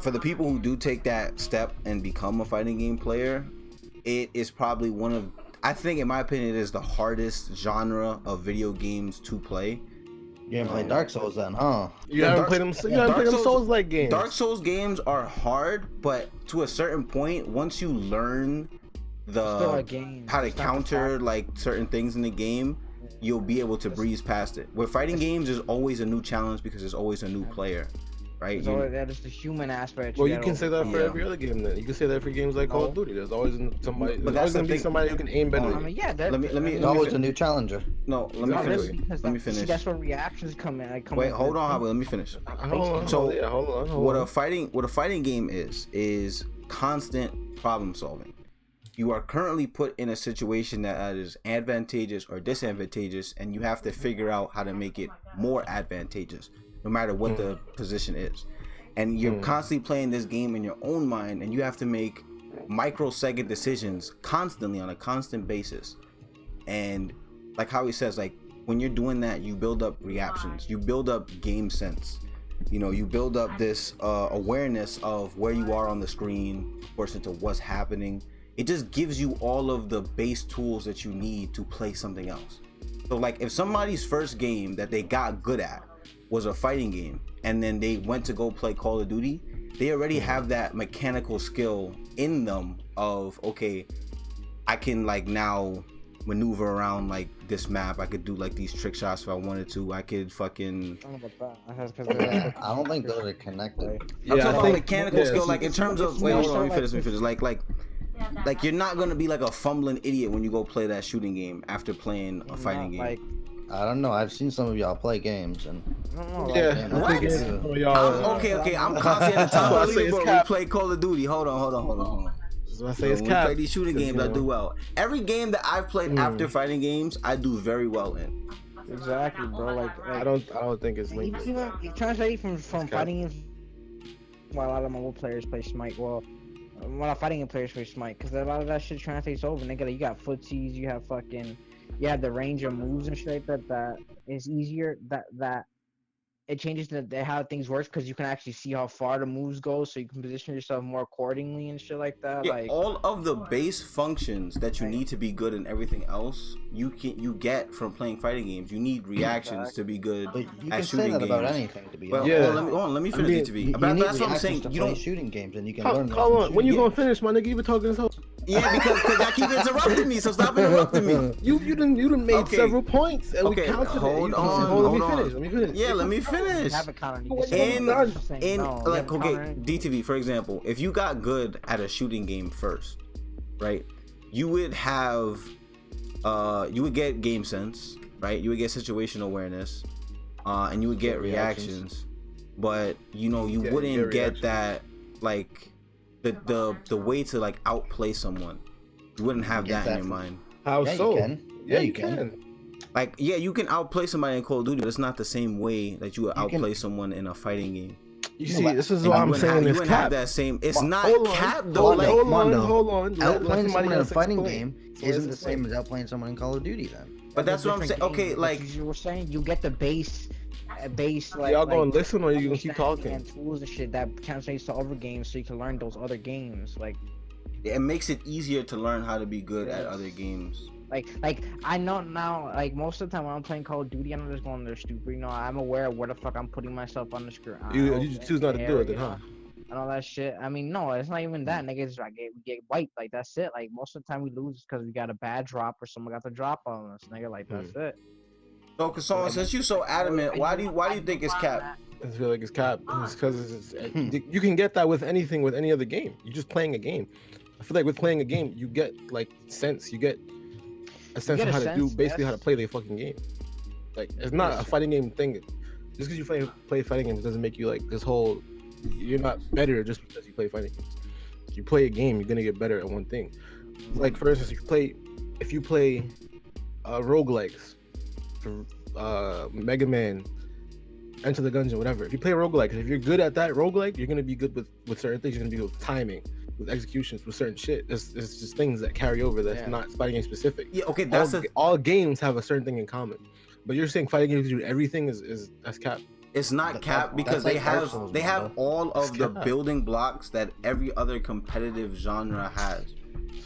for the people who do take that step and become a fighting game player, it is probably one of, I think in my opinion, it is the hardest genre of video games to play. You haven't played Dark Souls then, huh? You haven't played them. You haven't played them Souls-like games. Dark Souls games are hard, but to a certain point, once you learn how to counter like certain things in the game, you'll be able to breeze past it. With fighting games, there's always a new challenge because there's always a new player, right? So that is the human aspect. Well, you can say that for every other game. Then you can say that for games like Call of Duty. There's always somebody. But There's that's always the gonna be thing. somebody who can aim better. I mean, yeah. Let me There's always a new challenger. No, let me Exactly. finish. Let me finish. That's where reactions come in. Wait, hold on, Howie. Let me finish. Hold on. What a fighting game is constant problem solving. You are currently put in a situation that is advantageous or disadvantageous, and you have to figure out how to make it more advantageous, no matter what the position is. And you're constantly playing this game in your own mind, and you have to make microsecond decisions constantly on a constant basis. And like how he says, like when you're doing that, you build up reactions, you build up game sense. You know, you build up this awareness of where you are on the screen, of course, into what's happening. It just gives you all of the base tools that you need to play something else. So like if somebody's first game that they got good at was a fighting game, and then they went to go play Call of Duty, they already have that mechanical skill in them of, okay, I can like now maneuver around like this map. I could do like these trick shots if I wanted to. I could fucking. I don't think those are connected. I'm talking about mechanical skill, like in terms of. Wait, hold on, let me finish. Like you're not gonna be like a fumbling idiot when you go play that shooting game after playing a fighting game. I don't know. I've seen some of y'all play games, and Yeah. What? Okay. I'm constantly at the top of the leaderboard. We play Call of Duty. Hold on. So I say it's When we cap. play these shooting games, I do well. Every game that I've played after fighting games, I do very well in. Exactly, bro. Like I don't think it's linked. even translating from cap. fighting games. While a lot of mobile players play Smite, well, a lot of fighting game players play Smite, because a lot of that shit translates over. Nigga, you got footsies, you have the range of moves and shit like that. That is easier. That it changes how things work, because you can actually see how far the moves go, so you can position yourself more accordingly and shit like that. Yeah, Like all of the base functions that you need to be good in everything else, you get from playing fighting games. You need reactions to be good But you at can shooting say that games. about anything, to be Well, honest. Yeah. hold on, let me finish I mean, DTV. But need that's what I'm reactions saying. to You play don't. shooting games, and you can Call learn. on. When you Yeah. gonna finish, my nigga? You been talking this whole. Yeah, because y'all keep interrupting me, so stop interrupting me. You done made Okay. several points, and Okay, we counted hold it. on, Let me hold finish. on. Let me finish. Yeah, let me finish. you have a counter. Like, okay, DTV, for example, if you got good at a shooting game first, right, you would have you would get game sense, right, you would get situational awareness, and you would get reactions, but you wouldn't get that, like, the way to, like, outplay someone. You wouldn't have that in your mind. How Yeah, so? you can. Yeah, you you can. can. Like, yeah, you can outplay somebody in Call of Duty, but it's not the same way that you would outplay someone in a fighting game. You No, see, but- this is And what you I'm wouldn't saying. have, you It's wouldn't have cap. that same. It's not Hold on, cap though. hold on. Like, Mondo, hold on. Outplaying someone in a else fighting explain. game So isn't the let's same explain. as outplaying someone in Call of Duty, then. but that's what I'm saying. Okay, like, you were saying, you get the base, like, Y'all gonna like, listen or you gonna keep understanding talking? and tools and shit that translates to other games, so you can learn those other games. Like it makes it easier to learn how to be good at other games. Like I know now, like, most of the time when I'm playing Call of Duty, I'm just going there stupid. You know, I'm aware of where the fuck I'm putting myself on the screen. You just choose not to do it, then, huh? And all that shit. I mean, no, it's not even that. Niggas, like, we get wiped. Like, that's it. Like, most of the time we lose because we got a bad drop or someone got the drop on us. Nigga, like, that's it. So, Kasson, since you're so adamant, why do you think it's cap? I feel like it's cap. It's because you can get that with anything, with any other game. You're just playing a game. I feel like with playing a game, you get, like, sense. You get a sense of how to do, basically how to play the fucking game. Like, it's not a fighting game thing. Just because you play fighting games doesn't make you, like, this whole. You're not better just because you play fighting games. If you play a game, you're gonna get better at one thing. Like, for instance, if you play roguelikes, for Mega Man, Enter the Gungeon, whatever. If you play roguelikes, if you're good at that roguelike, you're gonna be good with certain things. You're gonna be good with timing, with executions, with certain shit. It's just things that carry over that's not fighting game specific. Yeah, okay, all games have a certain thing in common. But you're saying fighting games do everything is that's cap. It's not cap because that's they like Dark have Souls, they have Mondo. all of the building blocks that every other competitive genre has.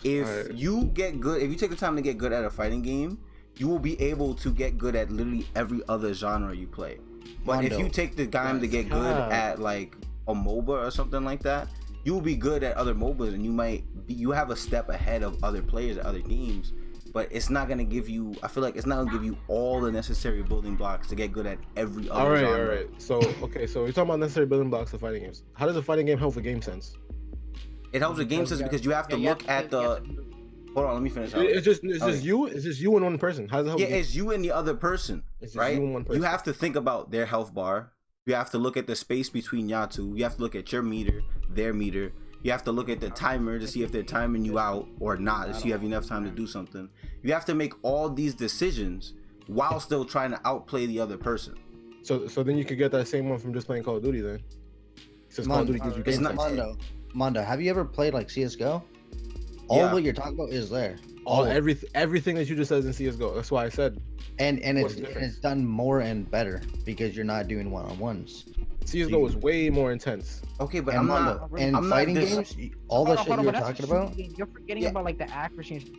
If you get good, if you take the time to get good at a fighting game, you will be able to get good at literally every other genre you play. But if you take the time to get good at, like, a MOBA or something like that, you will be good at other MOBAs, and you have a step ahead of other players at other games. But it's not gonna give you. I feel like it's not gonna give you all the necessary building blocks to get good at every other genre. All right. So we're talking about necessary building blocks of fighting games. How does a fighting game help with game sense? It helps with game sense because you have to look at the. Hold on, let me finish. It's just you. It's just you and one person. How does it help? Yeah, it's you and the other person, just right? you and one person. You have to think about their health bar. You have to look at the space between y'all two. You have to look at your meter, their meter. You have to look at the timer to see if they're timing you out or not, to see if you have enough time to do something. You have to make all these decisions while still trying to outplay the other person. So then you could get that same one from just playing Call of Duty then. Since Call of Duty gives you game sense. Mondo, have you ever played, like, CSGO? All what you're talking about is there. Everything that you just said is in CS:GO. That's why I said. And it's done more and better because you're not doing one-on-ones. CS:GO is way more intense. Okay, but And I'm fighting not games, all the shit you're talking about. You're forgetting about, like, the accuracy and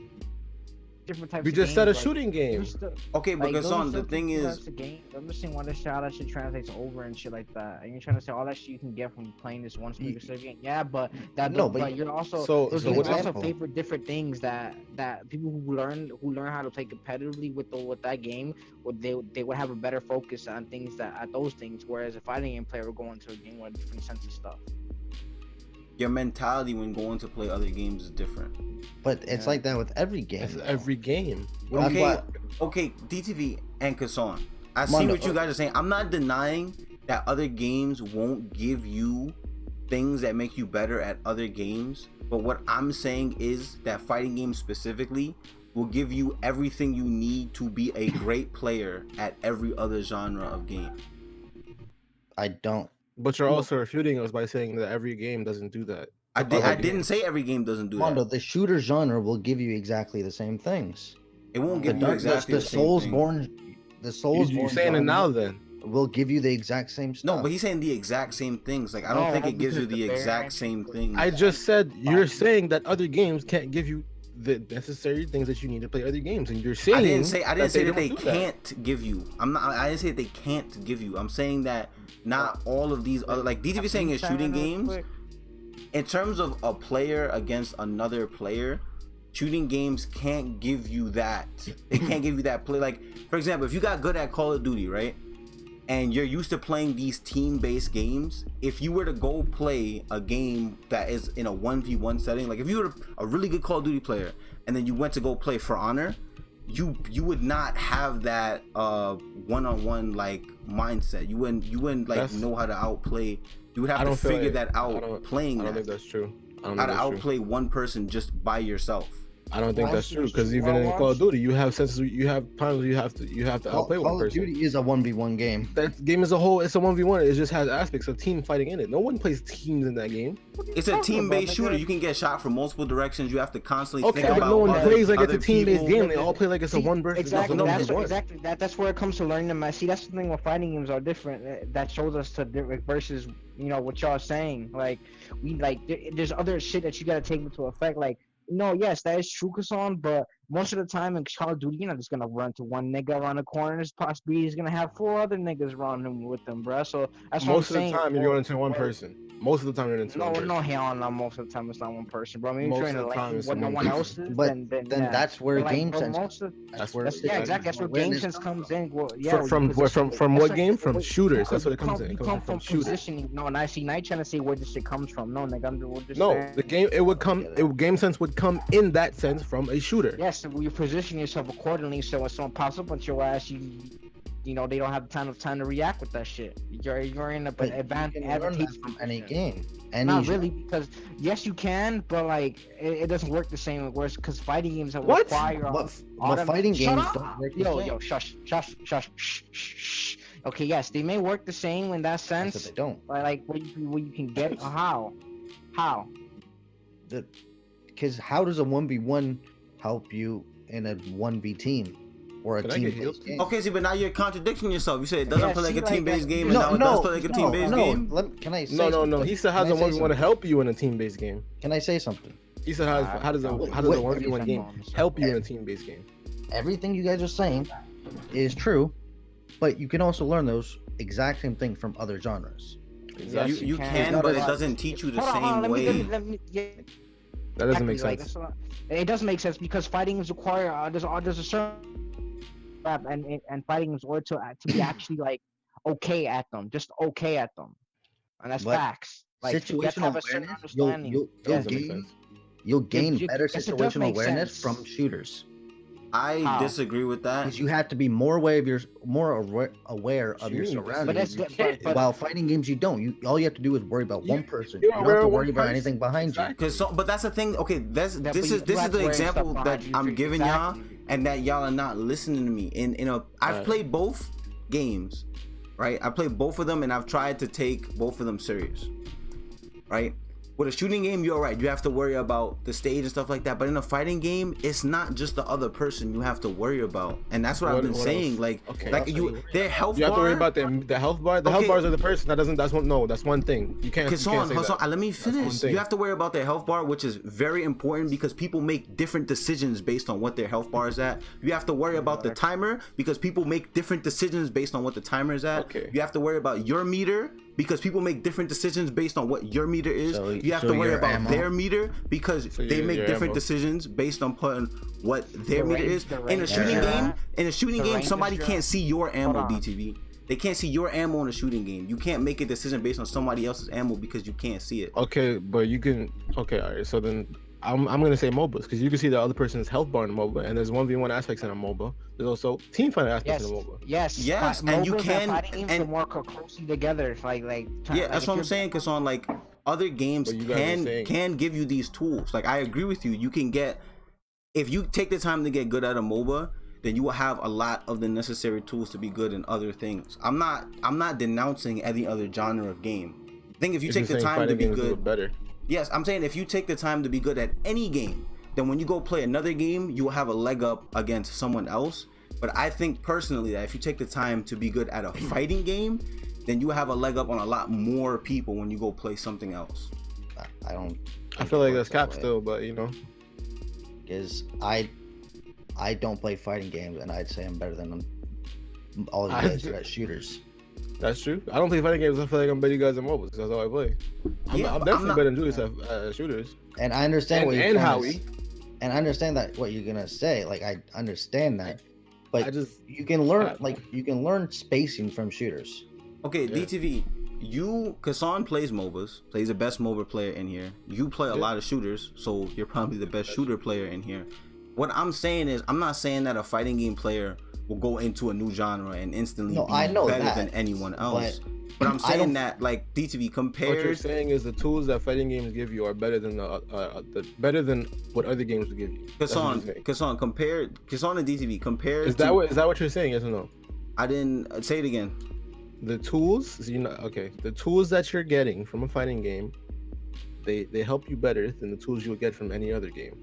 different types We of just games, said a like, shooting game. Okay, but like, Gaston, the those thing different is, types of games. I'm just saying why how that shit translates over and shit like that. And you're trying to say all that shit you can get from playing this one specific game. Yeah, but you're also those games also favor different things that people who learn how to play competitively with that game, they would have a better focus on those things. Whereas a fighting game player will go into a game with a different sense of stuff. your mentality when going to play other games is different. But it's like that with every game. It's every game. Okay, DTV and Kasson. I see what you guys are saying. I'm not denying that other games won't give you things that make you better at other games, But what I'm saying is that fighting games specifically will give you everything you need to be a great player at every other genre of game. I don't. But you're also refuting us by saying that every game doesn't do that. I didn't say every game doesn't do Mondo, that. the shooter genre will give you exactly the same things. It won't give you exactly the the same thing. You're saying it now then. Will give you the exact same stuff. No, but he's saying the exact same things. Like I don't think it gives you the exact same things. I just said you're saying that other games can't give you the necessary things that you need to play other games, and you're saying I didn't say that they don't do can't give you. I didn't say that they can't give you. I'm saying that not all of these other, like DTV saying in shooting games, in terms of a player against another player, shooting games can't give you that. They can't give you that play. Like for example, if you got good at Call of Duty, right? And you're used to playing these team-based games, if you were to go play a game that is in a 1v1 setting, like if you were a really good Call of Duty player and then you went to go play For Honor, you would not have that one-on-one like mindset. You wouldn't like know how to outplay. You would have to figure that out playing. I don't think that's true. How to outplay one person just by yourself. I don't think that's true, because even in Call of Duty, you have senses. You have times where you have to outplay one person. Call of Duty is a 1v1 game. That game as a whole, it's a 1v1. It just has aspects of team fighting in it. No one plays teams in that game. It's a team-based shooter. You can get shot from multiple directions. You have to constantly think about. But no one plays like it's a team-based people. game. They all play like it's a one versus exactly. one. That's where it comes to learning them. See, that's the thing with fighting games are different. That shows us to versus what y'all are saying. Like there's other shit that you gotta take into effect. Like. No, yes, that is true, Kasan, but most of the time in Call of Duty, you're not just gonna run to one nigga around the corner. There's possibly he's gonna have 4 other niggas running with them, bro. So that's what I'm saying. Most of the time, you're going into one person. Most of the time, you're into one person. No, hell no. Most of the time, it's not one person, bro. I mean, Most you're trying of the to time, it's what no one else is, then that's where game sense. Exactly. That's where game sense comes in. Well, yeah. From what game? From shooters. That's what it comes in. It comes from positioning. No, and I see. Now you're trying to say where this shit comes from. No, nigga, the game. It would come. Game sense would come in that sense from a shooter. Yes, so you position yourself accordingly. So when someone pops up on your ass, they don't have the time to react with that shit. You're in an advantage from any game. Not really, because yes you can, but like it doesn't work the same. Because fighting games require fighting games don't work the same. Yo, shush. Okay, yes, they may work the same in that sense. But they don't. Like where you can get how? Because how does a 1v1 help you in a 1v team or a team-based game? Okay, see, but now you're contradicting yourself. You said it doesn't play like a team-based game, and now it does play like a team-based game. Can I say No. He said, how does a 1v1 help you in a team-based game? Can I say something? He said, how does a 1v1 game help you in a team-based game? Everything you guys are saying is true, but you can also learn those exact same thing from other genres. Exactly. You can, but it doesn't teach you the same way. That doesn't make sense. It doesn't make sense because fighting is require there's a certain and fighting is order to be actually like okay at them, just okay at them, and that's facts. Like situational awareness, you'll gain better situational awareness from shooters. I disagree with that. Because you have to be more aware of your surroundings. While fighting games, you don't. All you have to do is worry about one person. You don't have to worry about anything behind you. But that's the thing. Okay, this is the example that I'm giving y'all, and that y'all are not listening to me. I've played both games, right? I played both of them, and I've tried to take both of them serious, right? With a shooting game, you're right. You have to worry about the stage and stuff like that. But in a fighting game, it's not just the other person you have to worry about. And that's what I've been saying. Like their health bar. You have to worry about the health bar. The health bars are the person. That's one thing. You can't say that. Let me finish. You have to worry about their health bar, which is very important because people make different decisions based on what their health bar is at. You have to worry about the timer because people make different decisions based on what the timer is at. Okay. You have to worry about your meter because people make different decisions based on what your meter is. You have to worry about their meter because they make different decisions based on putting what their meter is. In a shooting game, somebody can't see your ammo, DTV. They can't see your ammo in a shooting game. You can't make a decision based on somebody else's ammo because you can't see it. Okay, but you can. Okay, all right. So then I'm gonna say MOBAs because you can see the other person's health bar in a MOBA, and there's 1v1 aspects in a MOBA. There's also team fighting aspects in a MOBA. Yes, and you can and work closely together, like. Yeah, that's what I'm saying. Cause on like other games What you guys are saying. can give you these tools. Like I agree with you. You can get, if you take the time to get good at a MOBA, then you will have a lot of the necessary tools to be good in other things. I'm not denouncing any other genre of game. I think if you take the time to be good, better. yes, I'm saying if you take the time to be good at any game, then when you go play another game, you will have a leg up against someone else. But I think personally that if you take the time to be good at a fighting game, then you have a leg up on a lot more people when you go play something else. I don't. I feel like that's cap still, but you know. Because I don't play fighting games, and I'd say I'm better than all of you guys at shooters. That's true. I don't play fighting games. I feel like I'm better you guys at mobiles. That's all I play. I'm definitely better than Julius at shooters. And I understand what you're and Howie. And I understand that what you're gonna say. Like I understand that, but I just you can learn you can learn spacing from shooters. Okay, Yeah. DTV, Kassan plays MOBAs, so he's the best MOBA player in here. You play a lot of shooters, so you're probably the best shooter player in here. What I'm saying is, I'm not saying that a fighting game player will go into a new genre and instantly be better than anyone else. But I'm saying that, like, DTV compared. What you're saying is the tools that fighting games give you are better than better than what other games will give you. Kassan and DTV compared. Is that what you're saying? Yes or no? I didn't say it again. The tools, the tools that you're getting from a fighting game, they help you better than the tools you would get from any other game.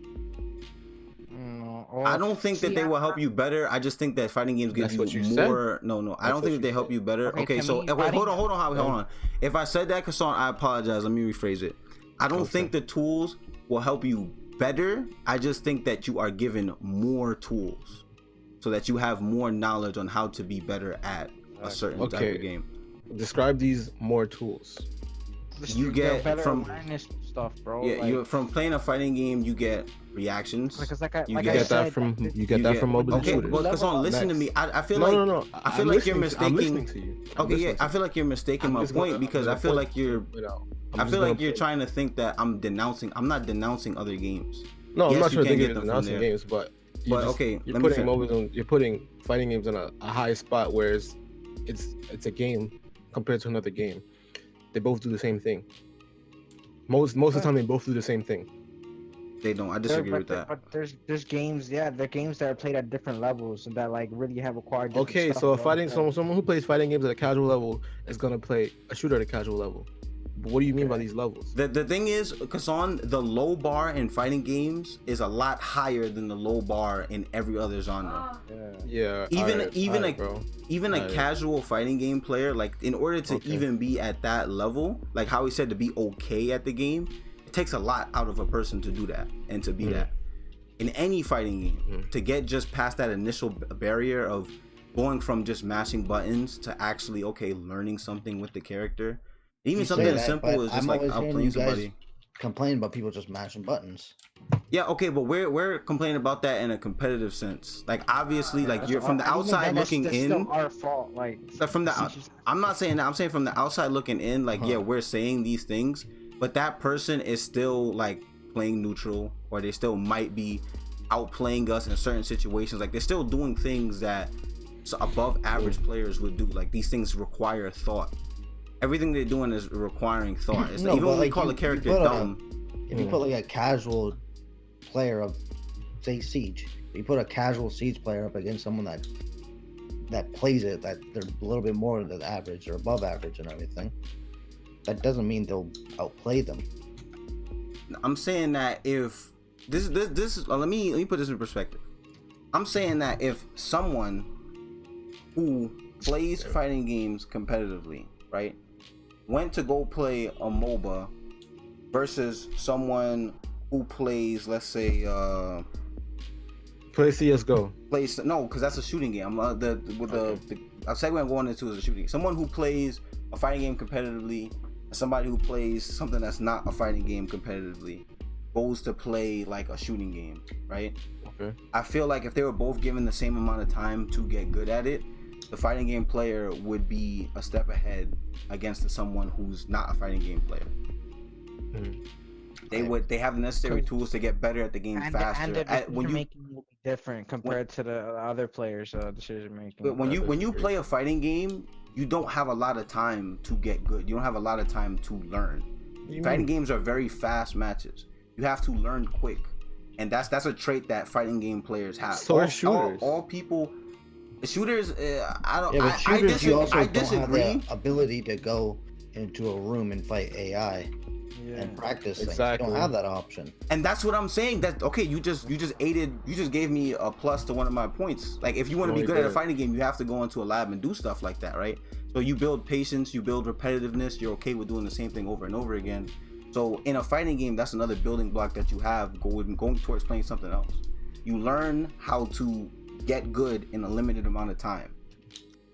I don't think that they will help you better. I just think that fighting games give you more. No, I don't think that they help you better. Okay, so wait, hold on, Howie, hold on. If I said that, Kassan, I apologize. Let me rephrase it. I don't think the tools will help you better. I just think that you are given more tools, so that you have more knowledge on how to be better at a certain type of game. Describe these more tools. You get better from awareness stuff, bro. Yeah, you from playing a fighting game, you get reactions. You get that from mobile okay, shooters. well, Kassan, listen to me. I feel no. I feel like you're mistaking. I'm listening to you. Okay, yeah, I feel like you're mistaking my point because I feel like you're. I feel like you're trying to think that I'm denouncing. I'm not denouncing other games. No, Yes, I'm not you trying to can think get you're them from denouncing there. games, but Okay, you're putting you're putting fighting games on a high spot, whereas it's a game compared to another game. They both do the same thing. Most of the time, they both do the same thing. They don't. I disagree with that. But there's games, yeah, there are games that are played at different levels and that like really have acquired. different Okay, stuff, so a bro. fighting someone who plays fighting games at a casual level is gonna play a shooter at a casual level. But what do you mean by these levels? The thing is, Kassan, the low bar in fighting games is a lot higher than the low bar in every other genre. Yeah. Even a casual fighting game player, like in order to even be at that level, like how he said, to be okay at the game, it takes a lot out of a person to do that and to be that in any fighting game, to get just past that initial barrier of going from just mashing buttons to actually learning something with the character. Even something as simple as just like outplaying somebody. Complain about people just mashing buttons. Yeah, okay, but we're complaining about that in a competitive sense. Like obviously, like you're from the outside looking in. Still our fault, like from the I'm not saying that. I'm saying from the outside looking in. Like yeah, we're saying these things, but that person is still like playing neutral, or they still might be outplaying us in certain situations. Like they're still doing things that above average players would do. Like these things require thought. Everything they're doing is requiring thought. It's even when we call a character dumb. If you put like a casual player of, say, Siege, if you put a casual Siege player up against someone that plays it, that they're a little bit more than average or above average and everything, that doesn't mean they'll outplay them. I'm saying that if this is let me put this in perspective. I'm saying that if someone who plays fighting games competitively, right, went to go play a MOBA versus someone who plays, let's say, play CS:GO. No, because that's a shooting game. The segment I'm going into is a shooting. Someone who plays a fighting game competitively, and somebody who plays something that's not a fighting game competitively, goes to play like a shooting game, right? Okay. I feel like if they were both given the same amount of time to get good at it, the fighting game player would be a step ahead against someone who's not a fighting game player. They have the necessary tools to get better at the game faster. And the decision making will be different compared to the other players' decision making. But when you play a fighting game, you don't have a lot of time to get good. You don't have a lot of time to learn. Fighting games are very fast matches. You have to learn quick, and that's a trait that fighting game players have. So are shooters. All people, shooters. I don't. Yeah, but shooters, you also I don't have disagree. the ability to go into a room and fight AI and practice things. You don't have that option. And that's what I'm saying. That okay, you just gave me a plus to one of my points. Like if you want to be good at a fighting game, you have to go into a lab and do stuff like that, right? So you build patience, you build repetitiveness. You're okay with doing the same thing over and over again. So in a fighting game, that's another building block that you have going towards playing something else. You learn how to get good in a limited amount of time.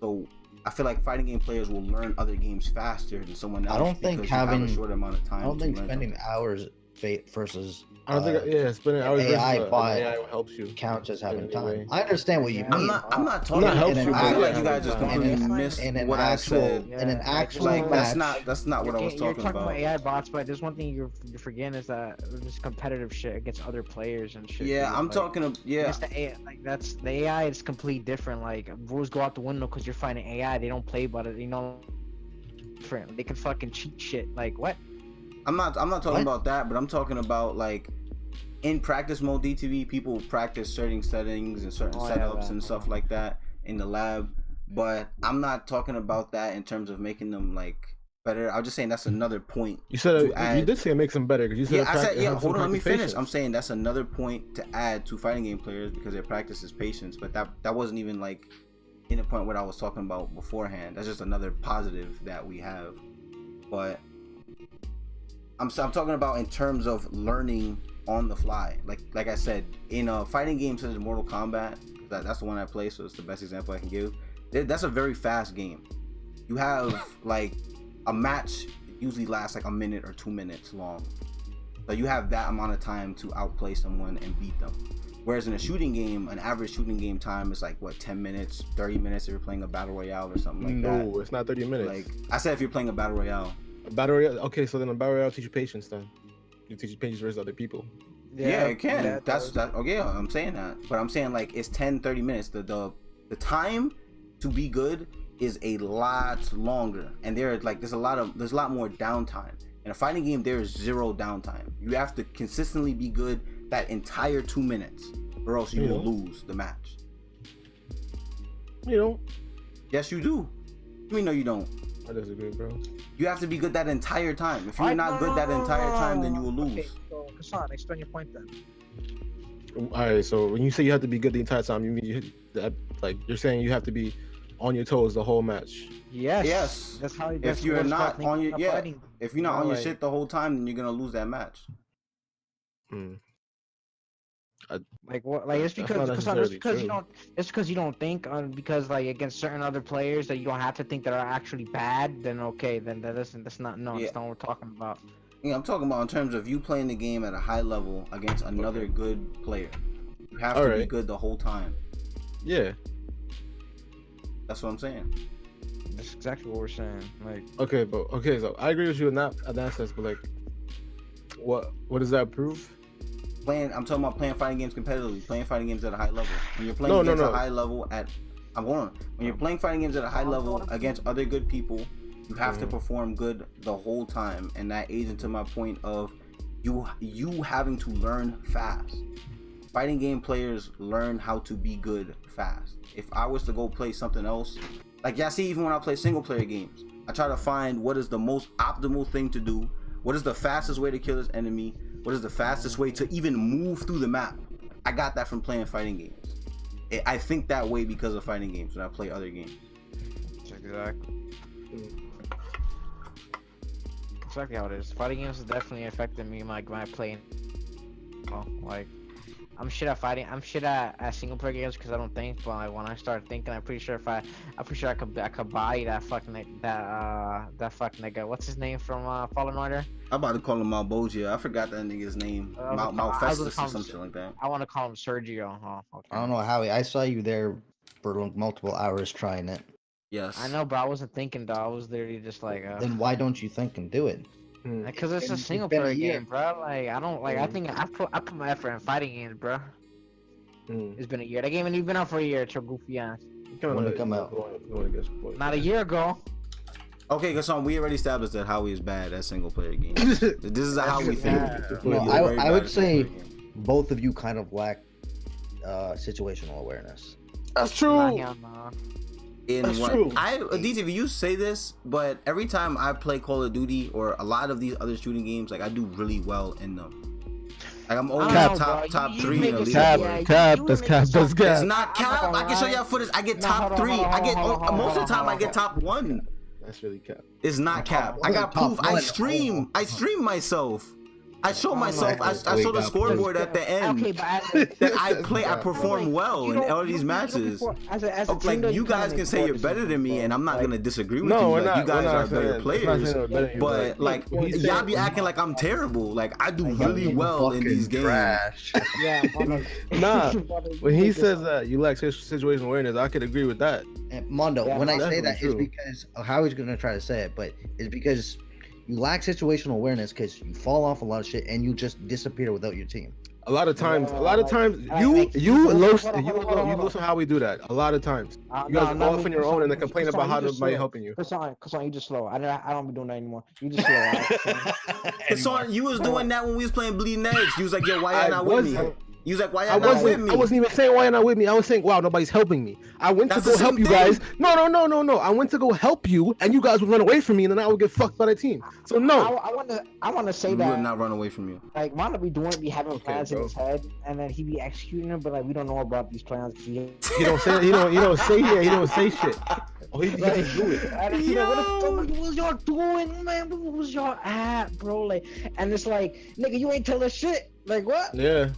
So I feel like fighting game players will learn other games faster than someone else. I don't think having a short amount of time. I don't think spending hours versus I don't think spending hours AI versus AI helps you. counts as having time. I understand what you mean. I'm not talking. I feel like you guys just completely missed what I said. In an actual like match, that's not what I was talking You're talking about about. AI bots, but there's one thing you're forgetting is that this competitive shit against other players and shit. Yeah, dude. I'm like, talking. Yeah, against the AI, like that's the AI is completely different. Like rules go out the window because you're fighting AI. They don't play by it. You know, different. They can fucking cheat shit. Like what? I'm not talking about that, but I'm talking about like in practice mode DTV, people practice certain settings and certain setups and stuff like that in the lab. But I'm not talking about that in terms of making them like better. I'm just saying that's another point. You said you did say it makes them better because you said I said hold on, let me finish. I'm saying that's another point to add to fighting game players because their practice is patience. But that wasn't even like in the point what I was talking about beforehand. That's just another positive that we have. But I'm talking about in terms of learning on the fly. Like I said, in a fighting game such as Mortal Kombat, that's the one I play, so it's the best example I can give. That's a very fast game. You have like a match usually lasts like a minute or 2 minutes long. So you have that amount of time to outplay someone and beat them. Whereas in a shooting game, an average shooting game time is like what, 10 minutes, 30 minutes if you're playing a battle royale or something like that. No, it's not 30 minutes. Like I said, if you're playing a battle royale. A battle royale. Okay, so then a battle royale teach you patience then. You teach you patience versus other people. Yeah, it can. That's okay. I'm saying that, but I'm saying like it's 10-30 minutes. The time to be good is a lot longer, and there's a lot more downtime. In a fighting game, there is zero downtime. You have to consistently be good that entire 2 minutes, or else you will lose the match. You don't. Yes, you do. I mean, no, you don't. I disagree, bro. You have to be good that entire time. If you're not good that entire time, then you will lose. Okay, so Hassan, explain your point then. Alright, so when you say you have to be good the entire time, you mean you're saying you have to be on your toes the whole match. Yes. That's how. If you're not on your if you're not on your like, shit the whole time, then you're gonna lose that match. Like what? Like it's because you don't think because like against certain other players that you don't have to think that are actually bad. Then okay, then that's not that's not what we're talking about. Yeah, I'm talking about in terms of you playing the game at a high level against another good player. You have to be good the whole time. Yeah. That's what I'm saying. That's exactly what we're saying. Like so I agree with you in that sense, but like, what does that prove? I'm talking about playing fighting games competitively, playing fighting games at a high level. When you're playing games at a high level when you're playing fighting games at a high level against other good people, you have to perform good the whole time, and that aids into my point of you having to learn fast. Fighting game players learn how to be good fast. If I was to go play something else, like see, even when I play single player games, I try to find what is the most optimal thing to do, what is the fastest way to kill this enemy, what is the fastest way to even move through the map. I got that from playing fighting games. I think that way because of fighting games when I play other games. Exactly how it is. Fighting games has definitely affected me my playing. Well, like I'm shit at fighting. I'm shit at single player games because I don't think. But like, when I start thinking, I'm pretty sure I could buy that fucking nigga. What's his name from Fallen Order? I'm about to call him Malbogia. I forgot that nigga's name. Malfestus or something like that. I want to call him Sergio. Oh, okay. I don't know, Howie. I saw you there for multiple hours trying it. Yes. I know, but I wasn't thinking though. I was literally just like. Then why don't you think and do it? Because it's a single player game, bro. Like I don't like. I think I put my effort in fighting games, bro. It's been a year. That game ain't even been out for a year. It's your goofy ass. When it come out? Not a year ago. Okay, because we already established that Howie is bad at single player games. This is a Howie thing. No, You're very I bad would at say single player games. both of you kind of lack situational awareness. That's Nah, true. hell nah. In That's what true. DTV, you say this, but every time I play Call of Duty or a lot of these other shooting games, like I do really well in them. Like I'm always I don't know, top bro. 3 You in the make it Cap, sound- leaderboard. cap, you that's make cap, it sound- that's cap. It's not I'm cap. not I gonna can show lie. y'all footage. I get No, top hold on, 3. hold on, I get hold on, most of the time I hold get on. top 1. That's really cap. It's not cap. I got Top proof. I one. stream. I stream myself. I show myself. I We show the got scoreboard at the end. Okay, but That I play. I Like, perform well in all these matches. As a team, Like you guys can say you're better than me, and I'm not gonna disagree with No, you. we're Like not. you guys we're not are better saying- players. it's not saying we're better than you, But like he's y'all saying- be acting like I'm terrible. Like I do Y'all really be well in fucking these games. trash. Yeah, Nah, when he says that you lack situational awareness, I could agree with that. And Mondo, Yeah, when I that's say that, definitely it's true. because Howie's gonna try to say it, but it's because you lack situational awareness because you fall off a lot of shit and you just disappear without your team. A lot of times, like, lose how we do that. A lot of times, you guys go off on your own and then complain about how nobody helping you. Cause on, you just slow. I don't be doing that anymore. You just slow. Right? It's on. You was doing that when we was playing Bleeding Edge. You was like, yo, why y'all not with me? wasn't. You was like, why I y'all not with wasn't. me? I wasn't even saying why you're not with me. I was saying, wow, nobody's helping me. I went That's to the go help same you thing. guys. No. I went to go help you, and you guys would run away from me, and then I would get fucked by the team. So no. I want to say We that would not run away from you. like Mondo be having plans in bro. his head, and then he be executing them, but like we don't know about these plans. Cause He don't say. He don't say here. He don't say shit. Oh, he Like, just do it. I don't know what the fuck was y'all doing, man? What was y'all at, bro? Like, and it's like, nigga, you ain't tell us shit. Like, what? Yeah.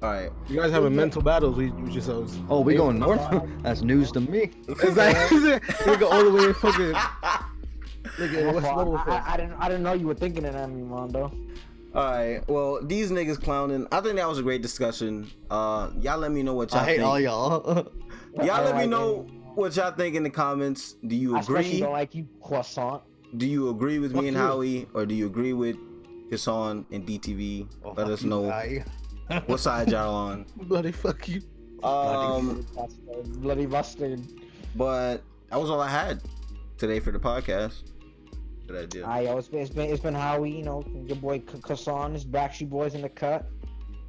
All right. You guys having mental battles. We just. Oh, we going north? That's news to me. Exactly. We go all the way in fucking. Nigga, what's Well, level for? I didn't know you were thinking of that, me, Mondo. All right. Well, these niggas clowning. I think that was a great discussion. Y'all let me know what y'all I hate think. all y'all. Y'all let me Alright, know what y'all think in the comments. Do you I especially agree? don't like you, croissant. Do you agree with Fuck me and you. Howie, or do you agree with Hassan and DTV? Oh, Let fuck us you, know guy. what side y'all on. Bloody fuck you. Bloody mustard. But that was all I had today for the podcast. Good idea. It's been Howie, you know, your boy Kassan, his Backstreet Boys in the cut.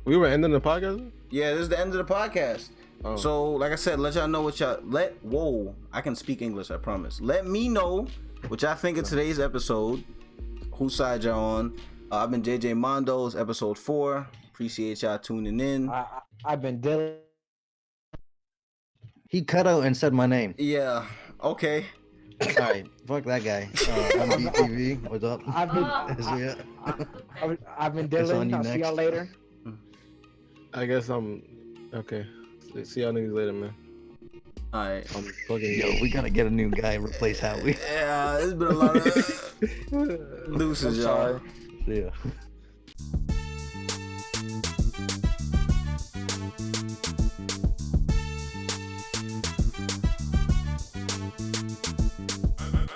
We were ending the podcast. Yeah, this is the end of the podcast. Oh. So, like I said, let y'all know what y'all whoa, I can speak English, I promise. Let me know what y'all think of today's episode. Whose side y'all on? I've been JJmondo, episode 4. Appreciate y'all tuning in. I've been Dylan. He cut out and said my name. Yeah, okay. All right, fuck that guy. I'm BTV. What's up? I've been It's on Dylan. you I'll see y'all next. later. I guess I'm okay. See y'all niggas later, man. Alright. I'm fucking. Yo, we gotta get a new guy replace Howie. Yeah, it's been a lot of deuces, y'all. Yeah.